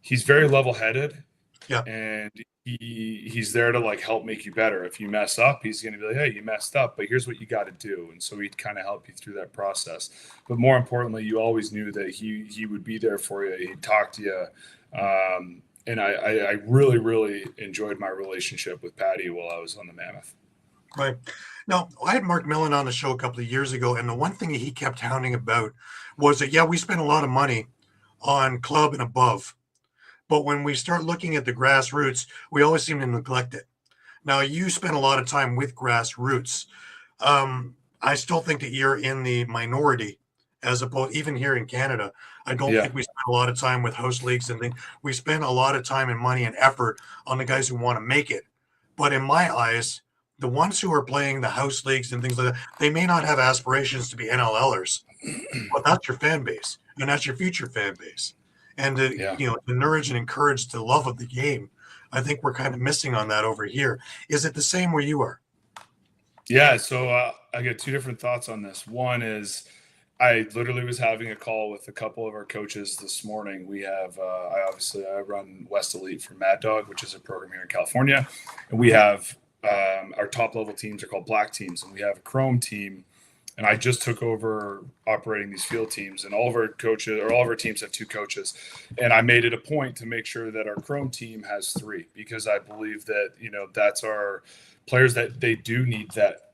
he's very level headed. Yeah. And he's there to like help make you better. If you mess up, he's going to be like, hey, you messed up, but here's what you got to do. And so he'd kind of help you through that process. But more importantly, you always knew that he would be there for you. He'd talk to you. And I really, really enjoyed my relationship with Patty while I was on the Mammoth. Right. Now, I had Mark Millen on the show a couple of years ago, and the one thing that he kept hounding about was that, yeah, we spent a lot of money on club and above. But when we start looking at the grassroots, we always seem to neglect it. Now, you spend a lot of time with grassroots. I still think that you're in the minority, as opposed, even here in Canada. I don't think we spend a lot of time with house leagues and things. We spend a lot of time and money and effort on the guys who want to make it. But in my eyes, the ones who are playing the house leagues and things like that, they may not have aspirations to be NLLers, but that's your fan base, and that's your future fan base. And to nourish and encourage the love of the game, I think we're kind of missing on that over here. Is it the same where you are? Yeah, so I get two different thoughts on this. One is, I literally was having a call with a couple of our coaches this morning. We have, I run West Elite for Mad Dog, which is a program here in California, and we have our top level teams are called Black teams, and we have a Chrome team. And I just took over operating these field teams, and all of our teams have two coaches. And I made it a point to make sure that our Chrome team has three, because I believe that, that's our players, that they do need that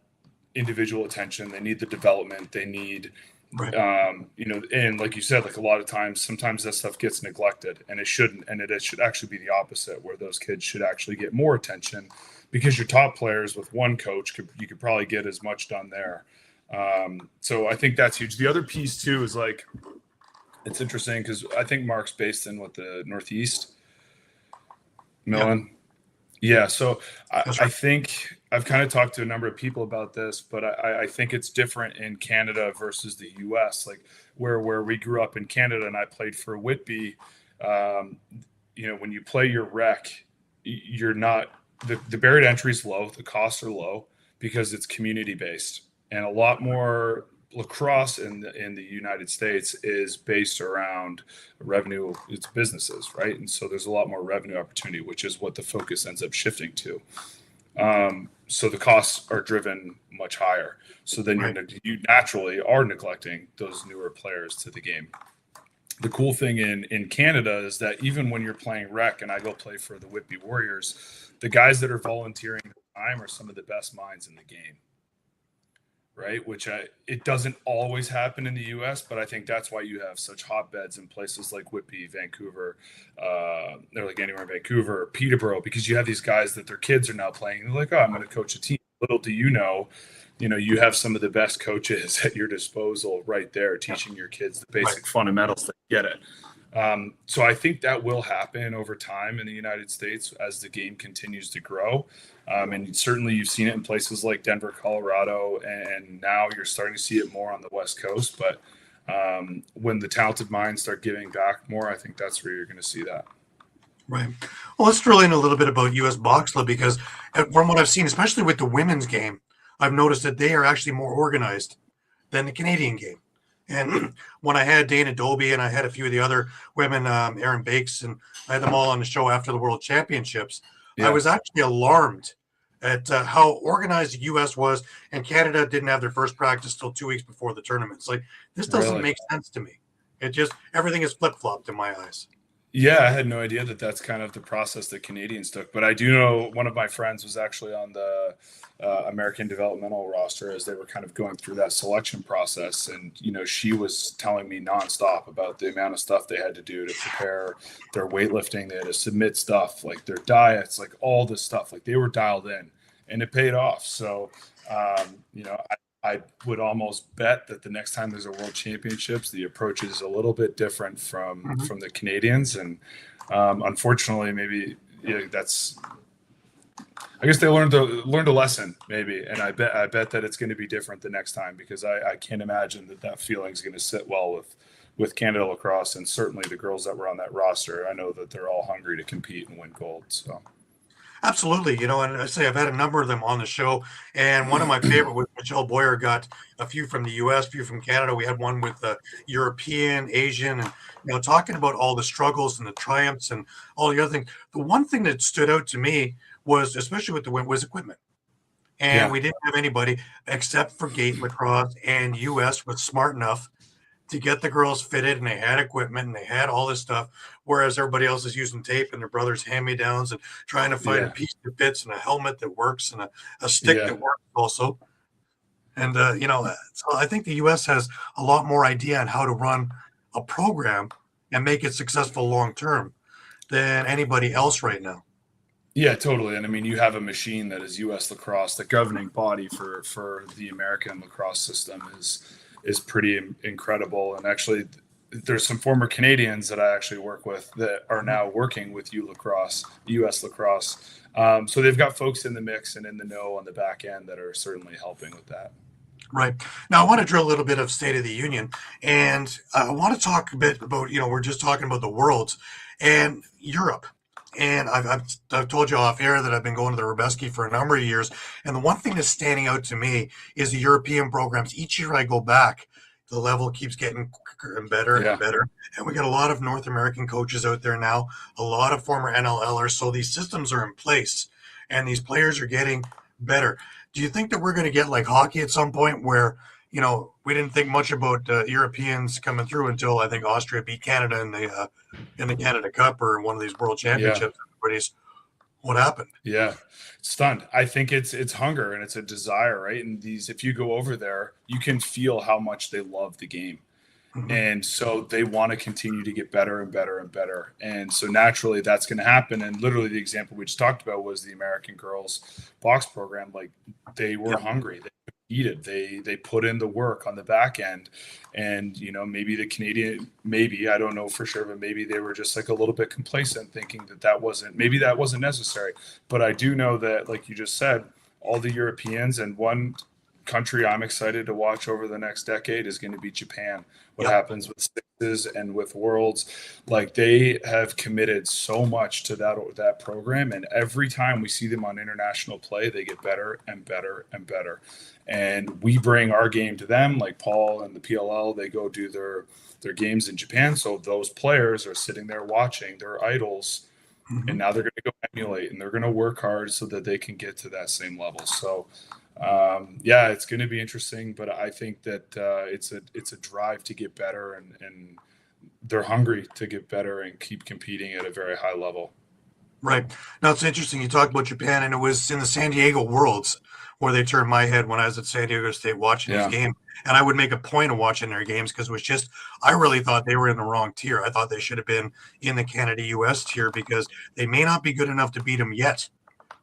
individual attention. They need the development. They need Right. And like you said, like a lot of times, sometimes that stuff gets neglected, and it shouldn't, and it should actually be the opposite, where those kids should actually get more attention, because your top players with one coach, you could probably get as much done there. So I think that's huge. The other piece too is like, it's interesting because I think Mark's based in the Northeast, Millen. Yeah. So I think I've kind of talked to a number of people about this, but I think it's different in Canada versus the US. Like where we grew up in Canada and I played for Whitby, when you play your rec, you're not, the barrier to entry is low, the costs are low because it's community based, and a lot more lacrosse in the United States is based around revenue. It's businesses, right? And so there's a lot more revenue opportunity, which is what the focus ends up shifting to. So the costs are driven much higher. So then you naturally are neglecting those newer players to the game. The cool thing in Canada is that even when you're playing rec, and I go play for the Whitby Warriors, the guys that are volunteering time are some of the best minds in the game. Right, which it doesn't always happen in the U.S., but I think that's why you have such hotbeds in places like Whitby, Vancouver, they're like anywhere in Vancouver, Peterborough, because you have these guys that their kids are now playing. They're like, oh, I'm going to coach a team. Little do you know, you have some of the best coaches at your disposal right there, teaching your kids the basic fundamentals that get it. So I think that will happen over time in the United States as the game continues to grow. And certainly you've seen it in places like Denver, Colorado, and now you're starting to see it more on the West Coast. But when the talented minds start giving back more, I think that's where you're going to see that. Right. Well, let's drill in a little bit about U.S. Boxla, because from what I've seen, especially with the women's game, I've noticed that they are actually more organized than the Canadian game. And when I had Dana Dobie and I had a few of the other women, Aaron Bakes, and I had them all on the show after the World Championships, I was actually alarmed at how organized the U.S. was, and Canada didn't have their first practice till 2 weeks before the tournament. It's like, this doesn't make sense to me. It just, everything is flip-flopped in my eyes. Yeah, I had no idea that that's kind of the process that Canadians took. But I do know one of my friends was actually on the American developmental roster as they were kind of going through that selection process. And, she was telling me nonstop about the amount of stuff they had to do to prepare their weightlifting. They had to submit stuff, like their diets, like all this stuff. Like they were dialed in, and it paid off. So, I would almost bet that the next time there's a World Championships, the approach is a little bit different from the Canadians. And unfortunately, maybe that's, I guess they learned a lesson maybe. And I bet that it's going to be different the next time, because I can't imagine that feeling is going to sit well with Canada Lacrosse, and certainly the girls that were on that roster. I know that they're all hungry to compete and win gold. So. Absolutely. And I say I've had a number of them on the show, and one of my favorite was Michelle Boyer. Got a few from the U.S., a few from Canada. We had one with the European, Asian, and talking about all the struggles and the triumphs and all the other things. The one thing that stood out to me was, especially with the women, was equipment. And we didn't have anybody except for Gate Lacrosse, and U.S. was smart enough to get the girls fitted, and they had equipment and they had all this stuff, whereas everybody else is using tape and their brother's hand-me-downs and trying to find a piece that fits and a helmet that works and a stick that works also. And, so I think the U.S. has a lot more idea on how to run a program and make it successful long-term than anybody else right now. Yeah, totally. And I mean, you have a machine that is U.S. Lacrosse. The governing body for the American lacrosse system is pretty incredible. And actually, there's some former Canadians that I actually work with that are now working with U.S. Lacrosse. So they've got folks in the mix and in the know on the back end that are certainly helping with that. Right. Now, I want to drill a little bit of State of the Union, and I want to talk a bit about, we're just talking about the Worlds and Europe. And I've told you off air that I've been going to the Rubeski for a number of years. And the one thing that's standing out to me is the European programs. Each year I go back, the level keeps getting quicker and better and better. And we got a lot of North American coaches out there now, a lot of former NLLers. So these systems are in place and these players are getting better. Do you think that we're going to get like hockey at some point where, we didn't think much about Europeans coming through until I think Austria beat Canada in the Canada Cup or one of these World Championships? Everybody's, What happened? Yeah, stunned. I think it's hunger and it's a desire, right? And if you go over there, you can feel how much they love the game. Mhm. And so they want to continue to get better and better and better. And so naturally that's going to happen. And literally the example we just talked about was the American girls box program. Like they were Yep. hungry. They competed. They put in the work on the back end. And, maybe the Canadian, maybe, I don't know for sure, but maybe they were just like a little bit complacent thinking maybe that wasn't necessary. But I do know that, like you just said, all the Europeans, and one country I'm excited to watch over the next decade is going to be Japan. What Yep. happens with sixes and with worlds, like they have committed so much to that program, and every time we see them on international play, they get better and better and better. And we bring our game to them, like Paul and the PLL. They go do their games in Japan, so those players are sitting there watching their idols, and Mhm. now they're going to go emulate, and they're going to work hard so that they can get to that same level. So yeah, it's going to be interesting, but I think that it's a drive to get better, and they're hungry to get better and keep competing at a very high level. Right. Now it's interesting. You talked about Japan, and it was in the San Diego Worlds where they turned my head when I was at San Diego State watching these Yeah, games. And I would make a point of watching their games because it was just, I really thought they were in the wrong tier. I thought they should have been in the Canada US tier because they may not be good enough to beat them yet,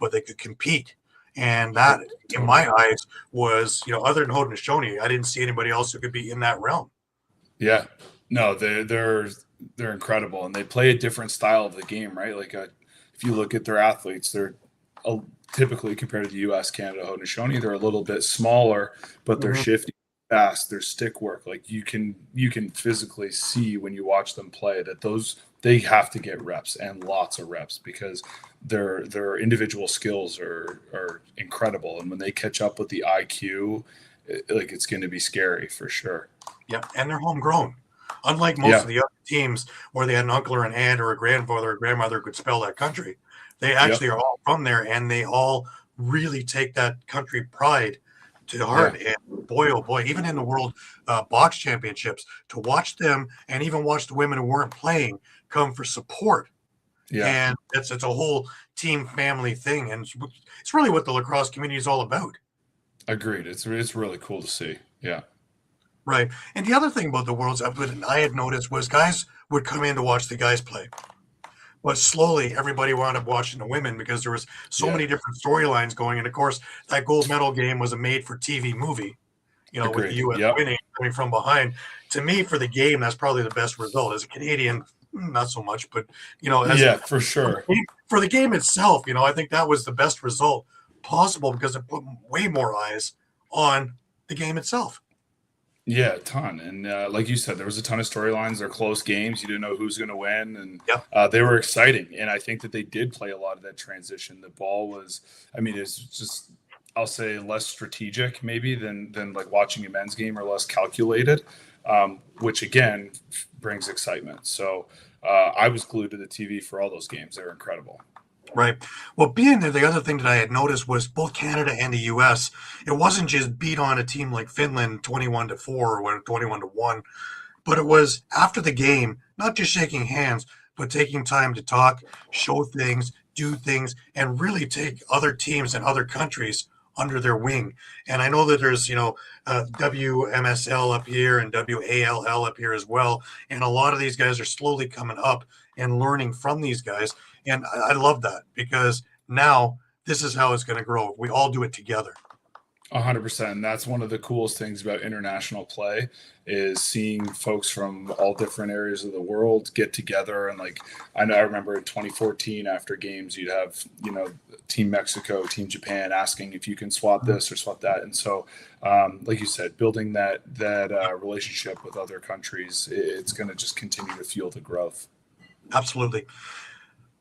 but they could compete. And that, in totally. my eyes, was, other than Haudenosaunee, I didn't see anybody else who could be in that realm. Yeah, no, they're incredible, and they play a different style of the game, right? Like if you look at their athletes, they're uh, typically compared to the U.S., Canada, Haudenosaunee, they're a little bit smaller, but they're Mhm. shifty, fast. Their stick work, like you can physically see when you watch them play that they have to get reps and lots of reps because their individual skills are incredible, and when they catch up with the IQ, like it's going to be scary for sure. Yeah, and they're homegrown. Unlike most Yeah, of the other teams where they had an uncle or an aunt or a grandfather or grandmother who could spell that country, they yep, actually are all from there and they all really take that country pride to yeah. heart. And boy, oh boy, even in the World Box Championships, to watch them and even watch the women who weren't playing come for support. Yeah, And it's a whole team family thing. And it's really what the lacrosse community is all about. agreed. It's really cool to see. Yeah, Right. And the other thing about the Worlds I had noticed was guys would come in to watch the guys play. But slowly everybody wound up watching the women because there was so yeah, many different storylines going. And of course, that gold medal game was a made for TV movie, with the agreed. US Yep. winning coming from behind. To me, for the game, that's probably the best result. As a Canadian, not so much, but as Yeah, for sure. for the game itself, I think that was the best result possible because it put way more eyes on the game itself. Yeah, a ton. And like you said, there was a ton of storylines. They're close games. You didn't know who's going to win, and Yep. they were exciting. And I think that they did play a lot of that transition. The ball was, I mean, it's just, I'll say, less strategic maybe than like watching a men's game, or less calculated, which again brings excitement. So I was glued to the TV for all those games. They were incredible. Right. Well, being there, the other thing that I had noticed was both Canada and the US, it wasn't just beat on a team like Finland 21-4 or 21-1, but it was after the game, not just shaking hands, but taking time to talk, show things, do things, and really take other teams and other countries under their wing. And I know that there's, WMSL up here and WALL up here as well. And a lot of these guys are slowly coming up and learning from these guys. And I love that because now this is how it's going to grow. We all do it together. 100%. And that's one of the coolest things about international play is seeing folks from all different areas of the world get together. And like, I remember in 2014 after games, you'd have, Team Mexico, Team Japan asking if you can swap this or swap that. And so, like you said, building that relationship with other countries, it's going to just continue to fuel the growth. Absolutely.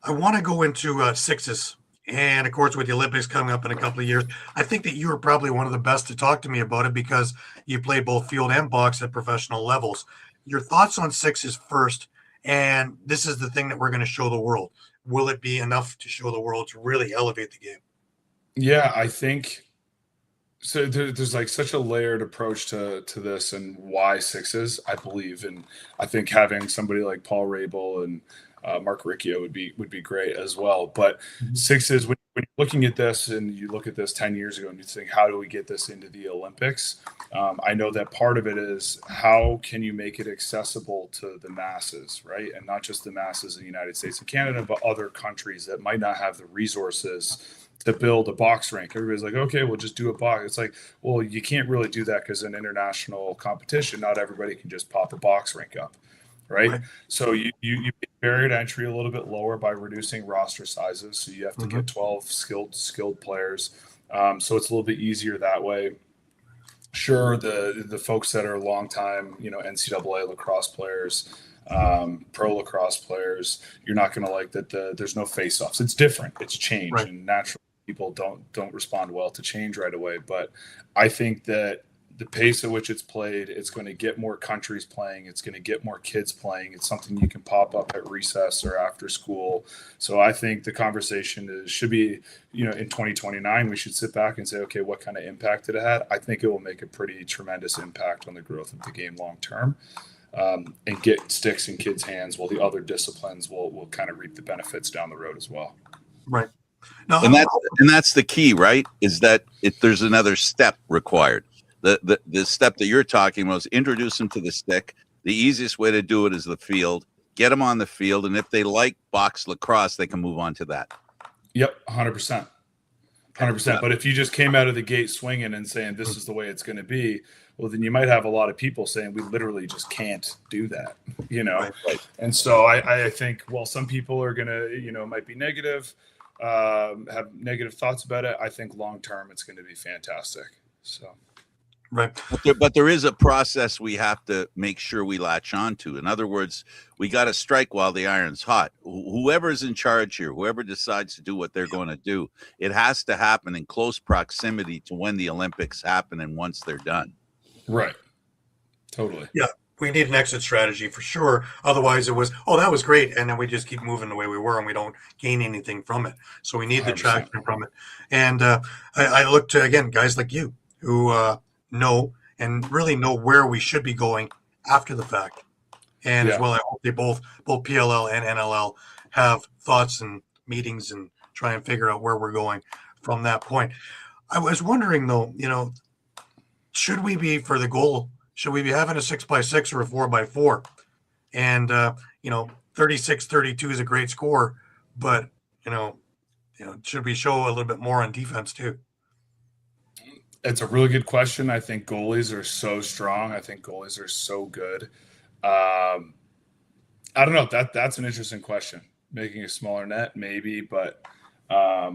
I want to go into sixes. And of course, with the Olympics coming up in a couple of years, I think that you are probably one of the best to talk to me about it because you play both field and box at professional levels. Your thoughts on sixes first, and this is the thing that we're going to show the world. Will it be enough to show the world to really elevate the game? Yeah, I think so. There's like such a layered approach to this, and why sixes, I believe. And I think having somebody like Paul Rabel and Mark Riccio would be great as well. But sixes, when you're looking at this and you look at this 10 years ago and you think, how do we get this into the Olympics? I know that part of it is how can you make it accessible to the masses, right? And not just the masses in the United States and Canada, but other countries that might not have the resources to build a box rink. Everybody's like, okay, we'll just do a box. It's like, well, you can't really do that because in international competition, not everybody can just pop a box rink up. Right. So you make barrier to entry a little bit lower by reducing roster sizes. So you have to get 12 skilled players. So it's a little bit easier that way. Sure, the folks that are longtime, NCAA lacrosse players, pro lacrosse players, you're not going to like that. There's no face-offs. It's different. It's change, and naturally people don't respond well to change right away. But I think that the pace at which it's played, it's going to get more countries playing. It's going to get more kids playing. It's something you can pop up at recess or after school. So I think the conversation should be, in 2029, we should sit back and say, okay, what kind of impact did it have? I think it will make a pretty tremendous impact on the growth of the game long term, and get sticks in kids' hands while the other disciplines will kind of reap the benefits down the road as well. Right. No, and that's the key, right? Is that there's another step required. The step that you're talking about is introduce them to the stick. The easiest way to do it is the field. Get them on the field, and if they like box lacrosse, they can move on to that. Yep, 100%. 100%. But if you just came out of the gate swinging and saying this is the way it's going to be, well, then you might have a lot of people saying we literally just can't do that, Right. And so I think, well, some people are going to, might be negative, have negative thoughts about it. I think long term it's going to be fantastic. So. Right. But there is a process we have to make sure we latch on to. In other words, we got to strike while the iron's hot. Whoever's in charge here, whoever decides to do what they're going to do, it has to happen in close proximity to when the Olympics happen and once they're done. Right. Totally. Yeah. We need an exit strategy for sure. Otherwise it was, that was great. And then we just keep moving the way we were and we don't gain anything from it. So we need 100%. The traction from it. And I look to, again, guys like you who know and really know where we should be going after the fact. And as well, I hope they both PLL and NLL have thoughts and meetings and try and figure out where we're going from that point. I was wondering though, should we be for the goal, should we be having a 6x6 or a 4x4? And 36-32 is a great score, but should we show a little bit more on defense too? It's a really good question. I think goalies are so strong. I think goalies are so good. I don't know. That's an interesting question. Making a smaller net, maybe, but I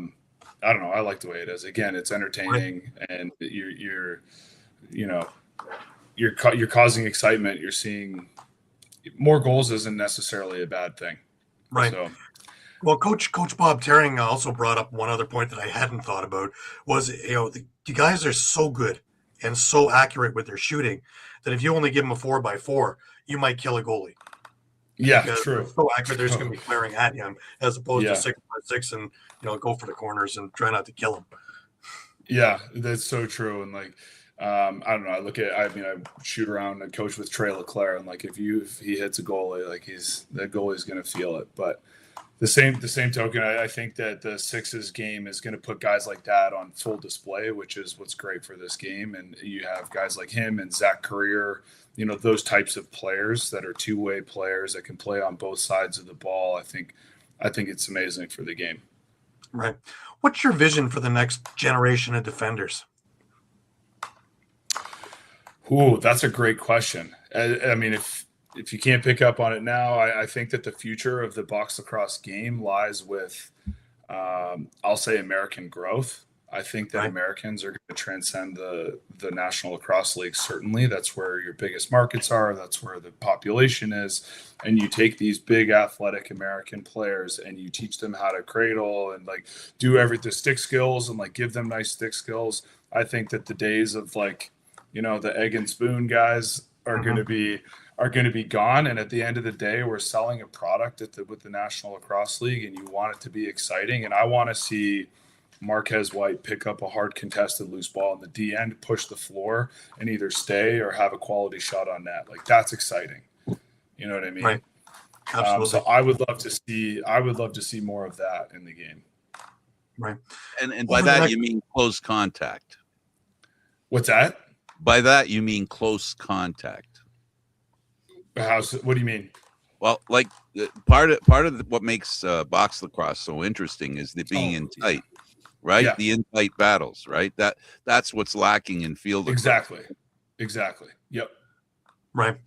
don't know. I like the way it is. Again, it's entertaining, and you're causing excitement. You're seeing more goals isn't necessarily a bad thing, right? So. Well, Coach Bob Terring also brought up one other point that I hadn't thought about was, the guys are so good and so accurate with their shooting that if you only give them a 4x4, you might kill a goalie. Yeah, because true. So accurate, they're just going to be flaring at him as opposed to 6x6 and go for the corners and try not to kill him. Yeah, that's so true. And I don't know. I shoot around and coach with Trey LeClaire, and if he hits a goalie, that goalie's going to feel it, but. The same token, I think that the Sixes game is going to put guys like that on full display, which is what's great for this game. And you have guys like him and Zach Currier, those types of players that are two-way players that can play on both sides of the ball. I think it's amazing for the game. Right. What's your vision for the next generation of defenders? Ooh, that's a great question. I mean, if you can't pick up on it now, I think that the future of the box lacrosse game lies with, I'll say, American growth. I think that Americans are going to transcend the National Lacrosse League. Certainly, that's where your biggest markets are. That's where the population is. And you take these big athletic American players and you teach them how to cradle and do the stick skills and give them nice stick skills. I think that the days of the egg and spoon guys are going to be gone. And at the end of the day, we're selling a product with the National Lacrosse League, and you want it to be exciting. And I want to see Marquez White pick up a hard contested loose ball in the D end, push the floor, and either stay or have a quality shot on net. That's exciting. You know what I mean? Right. Absolutely. So I would love to see more of that in the game. Right. And by that you mean close contact. What's that? By that you mean close contact. What do you mean? Well, like part of what makes box lacrosse so interesting is the being in tight, right? Yeah. The in tight battles, right? That's what's lacking in field lacrosse. Exactly. Yep. Right.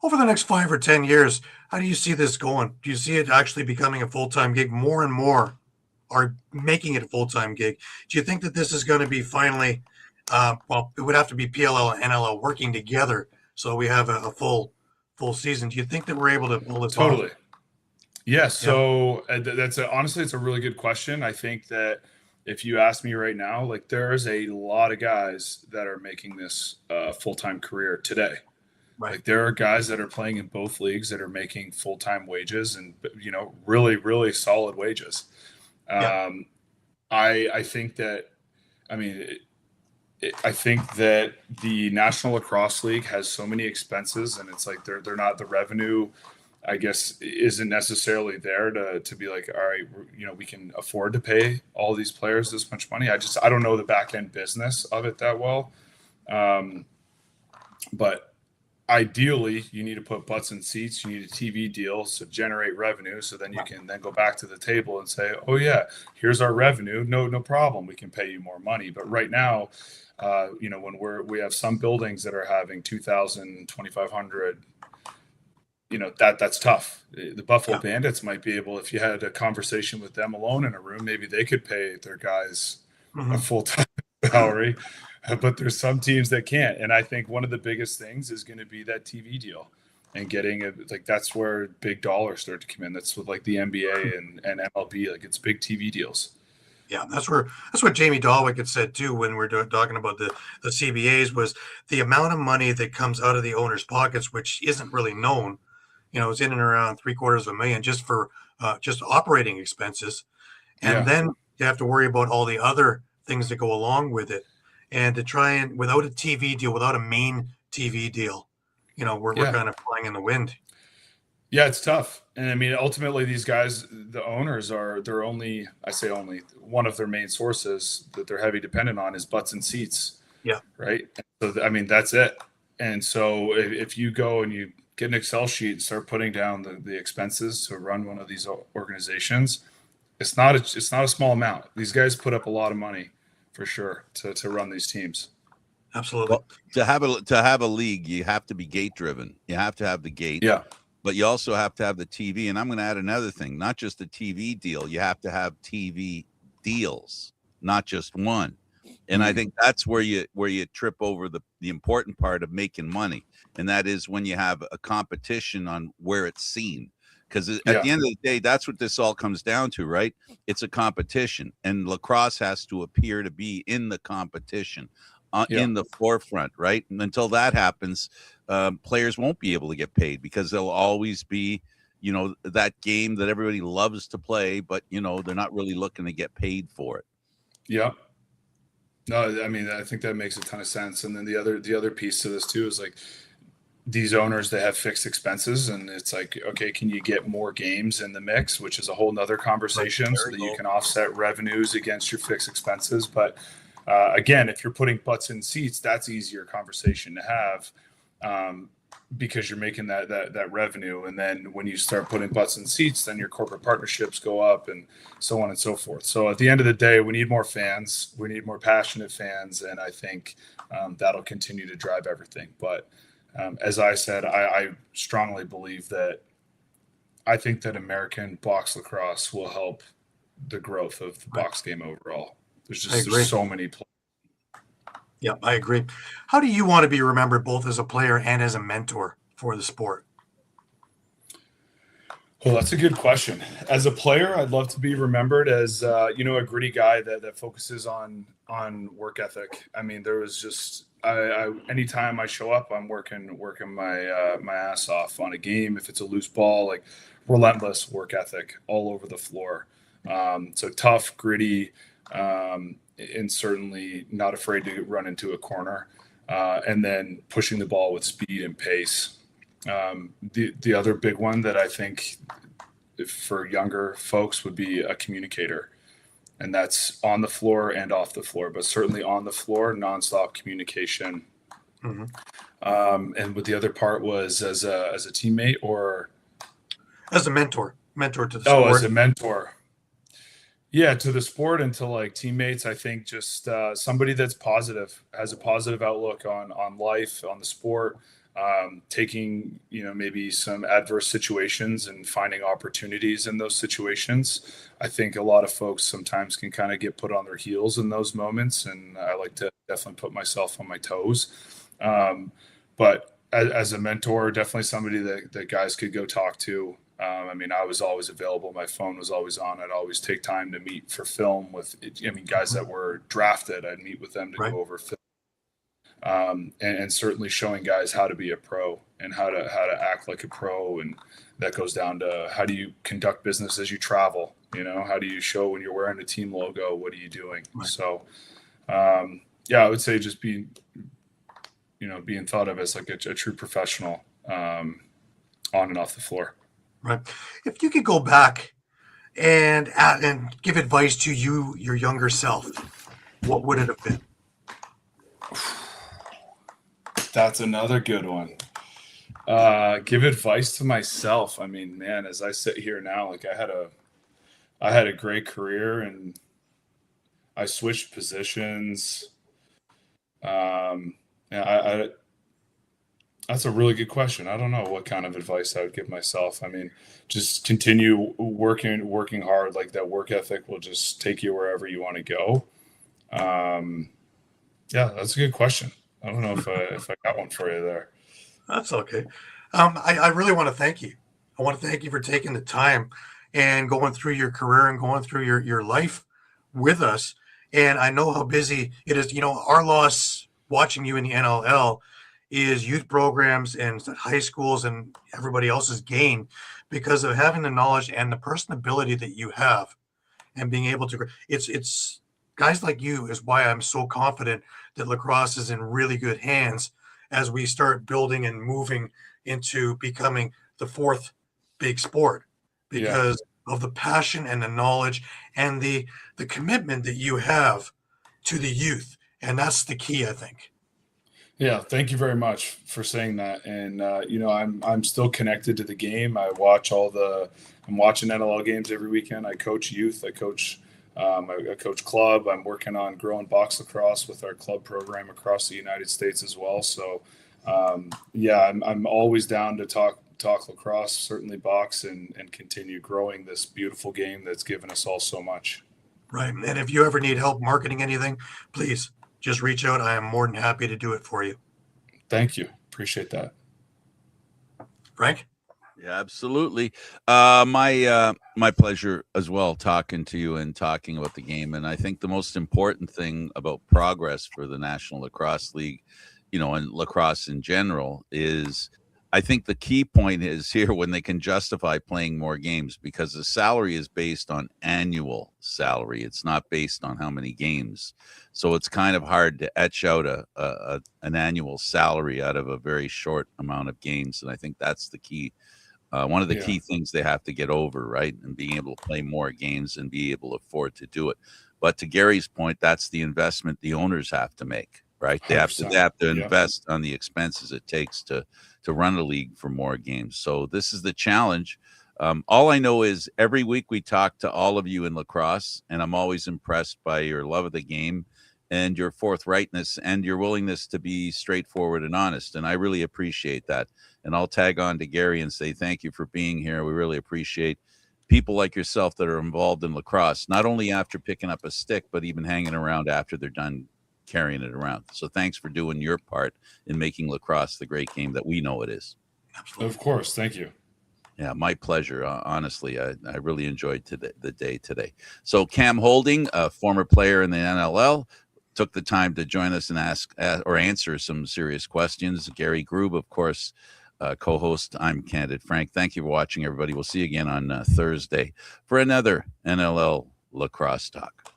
Over the next 5 or 10 years, how do you see this going? Do you see it actually becoming a full-time gig? More and more are making it a full-time gig. Do you think that this is going to be finally, well, it would have to be PLL and NLL working together so we have a full season. Do you think that we're able to pull this off? Totally. Yeah. So honestly, it's a really good question. I think that if you ask me right now, like there's a lot of guys that are making this full-time career today. Right. Like there are guys that are playing in both leagues that are making full-time wages and, really, really solid wages. Yeah. I think that, I think that the National Lacrosse League has so many expenses, and it's like they're not, the revenue, I guess, isn't necessarily there to be like, all right, we can afford to pay all these players this much money. I don't know the back end business of it that well, but ideally you need to put butts in seats. You need a TV deal to generate revenue, so then you can then go back to the table and say, oh yeah, here's our revenue, no problem, we can pay you more money. But right now, when we have some buildings that are having 2,000, 2,500, that's tough. The Buffalo Bandits might be able, if you had a conversation with them alone in a room, maybe they could pay their guys a full-time salary. But there's some teams that can't. And I think one of the biggest things is going to be that TV deal and getting that's where big dollars start to come in. That's with like the NBA and MLB, like it's big TV deals. Yeah, that's what Jamie Dahlwick had said too when we're talking about the CBAs, was the amount of money that comes out of the owners' pockets, which isn't really known. It's in and around $750,000 just for just operating expenses, and then you have to worry about all the other things that go along with it. And to try and, without a TV deal, without a main TV deal, we're kind of flying in the wind. Yeah, it's tough. And ultimately these guys, the owners they're only one of their main sources that they're heavy dependent on is butts and seats. Yeah. Right. So, that's it. And so if you go and you get an Excel sheet and start putting down the expenses to run one of these organizations, it's not a small amount. These guys put up a lot of money for sure to run these teams. Absolutely. Well, to have a league, you have to be gate driven. You have to have the gate. Yeah. But you also have to have the TV. And I'm going to add another thing, not just the TV deal. You have to have TV deals, not just one. And I think that's where you trip over the important part of making money. And that is when you have a competition on where it's seen. Because at the end of the day, that's what this all comes down to, right? It's a competition. And lacrosse has to appear to be in the competition, in the forefront, right? And until that happens, players won't be able to get paid because there'll always be, that game that everybody loves to play, but, they're not really looking to get paid for it. Yeah. No, I think that makes a ton of sense. And then the other piece to this too is like these owners, they have fixed expenses, and it's like, okay, can you get more games in the mix, which is a whole nother conversation, so that you can offset revenues against your fixed expenses. But again, if you're putting butts in seats, that's easier conversation to have, because you're making that revenue. And then when you start putting butts in seats, then your corporate partnerships go up and so on and so forth. So at the end of the day, we need more fans. We need more passionate fans. And I think that'll continue to drive everything. But as I said, I strongly believe that I think that American box lacrosse will help the growth of the box game overall. There's so many players. Yeah, I agree. How do you want to be remembered both as a player and as a mentor for the sport? Well, that's a good question. As a player, I'd love to be remembered as, a gritty guy that focuses on work ethic. There was just, anytime I show up, I'm working my ass off on a game. If it's a loose ball, like relentless work ethic all over the floor. So tough, gritty, and certainly not afraid to run into a corner, and then pushing the ball with speed and pace. The other big one that I think for younger folks would be a communicator, and that's on the floor and off the floor, but certainly on the floor, nonstop communication. Mm-hmm. And what the other part was as a teammate or As a mentor to the sport. as a mentor. Yeah, to the sport and to like teammates. I think just somebody that's positive, has a positive outlook on life, on the sport, taking maybe some adverse situations and finding opportunities in those situations. I think a lot of folks sometimes can kind of get put on their heels in those moments, and I like to definitely put myself on my toes. But as a mentor, definitely somebody that guys could go talk to. I mean, I was always available. My phone was always on. I'd always take time to meet for film with, guys that were drafted. I'd meet with them to go over film. And certainly showing guys how to be a pro and how to act like a pro. And that goes down to how do you conduct business as you travel? How do you show when you're wearing a team logo? What are you doing? Right. So, I would say just being thought of as like a true professional on and off the floor. Right. If you could go back and give advice to your younger self, what would it have been? That's another good one. Give advice to myself. I mean, man, as I sit here now, like I had a great career and I switched positions. That's a really good question. I don't know what kind of advice I would give myself. I mean, just continue working hard. Like that work ethic will just take you wherever you want to go. That's a good question. I don't know if I got one for you there. That's okay. I really want to thank you. I want to thank you for taking the time and going through your career and going through your life with us. And I know how busy it is. Our loss watching you in the NLL is youth programs and high schools and everybody else's gain because of having the knowledge and the personability that you have and being able to. It's guys like you is why I'm so confident that lacrosse is in really good hands as we start building and moving into becoming the fourth big sport because of the passion and the knowledge and the commitment that you have to the youth. And that's the key, I think. Yeah, thank you very much for saying that. And I'm still connected to the game. I'm watching NLL games every weekend. I coach youth. I coach club. I'm working on growing box lacrosse with our club program across the United States as well. So I'm always down to talk lacrosse, certainly box, and continue growing this beautiful game that's given us all so much. Right. And if you ever need help marketing anything, please just reach out. I am more than happy to do it for you. Thank you. Appreciate that. Frank? Yeah, absolutely. My pleasure as well, talking to you and talking about the game. And I think the most important thing about progress for the National Lacrosse League, and lacrosse in general is, I think the key point is here when they can justify playing more games, because the salary is based on annual salary. It's not based on how many games. So it's kind of hard to etch out an annual salary out of a very short amount of games. And I think that's the key. One of the key things they have to get over, right? And being able to play more games and be able to afford to do it. But to Gary's point, that's the investment the owners have to make, right? They have to invest on the expenses it takes to run a league for more games. So this is the challenge. All I know is every week we talk to all of you in lacrosse, and I'm always impressed by your love of the game and your forthrightness and your willingness to be straightforward and honest. And I really appreciate that. And I'll tag on to Gary and say thank you for being here. We really appreciate people like yourself that are involved in lacrosse, not only after picking up a stick, but even hanging around after they're done carrying it around. So thanks for doing your part in making lacrosse the great game that we know it is. Absolutely. Of course. Thank you. Yeah, my pleasure. Honestly, I really enjoyed the day today. So Cam Holding, a former player in the NLL, took the time to join us and ask or answer some serious questions. Gary Groob, of course, co-host. I'm Candid. Frank, thank you for watching, everybody. We'll see you again on Thursday for another NLL Lacrosse Talk.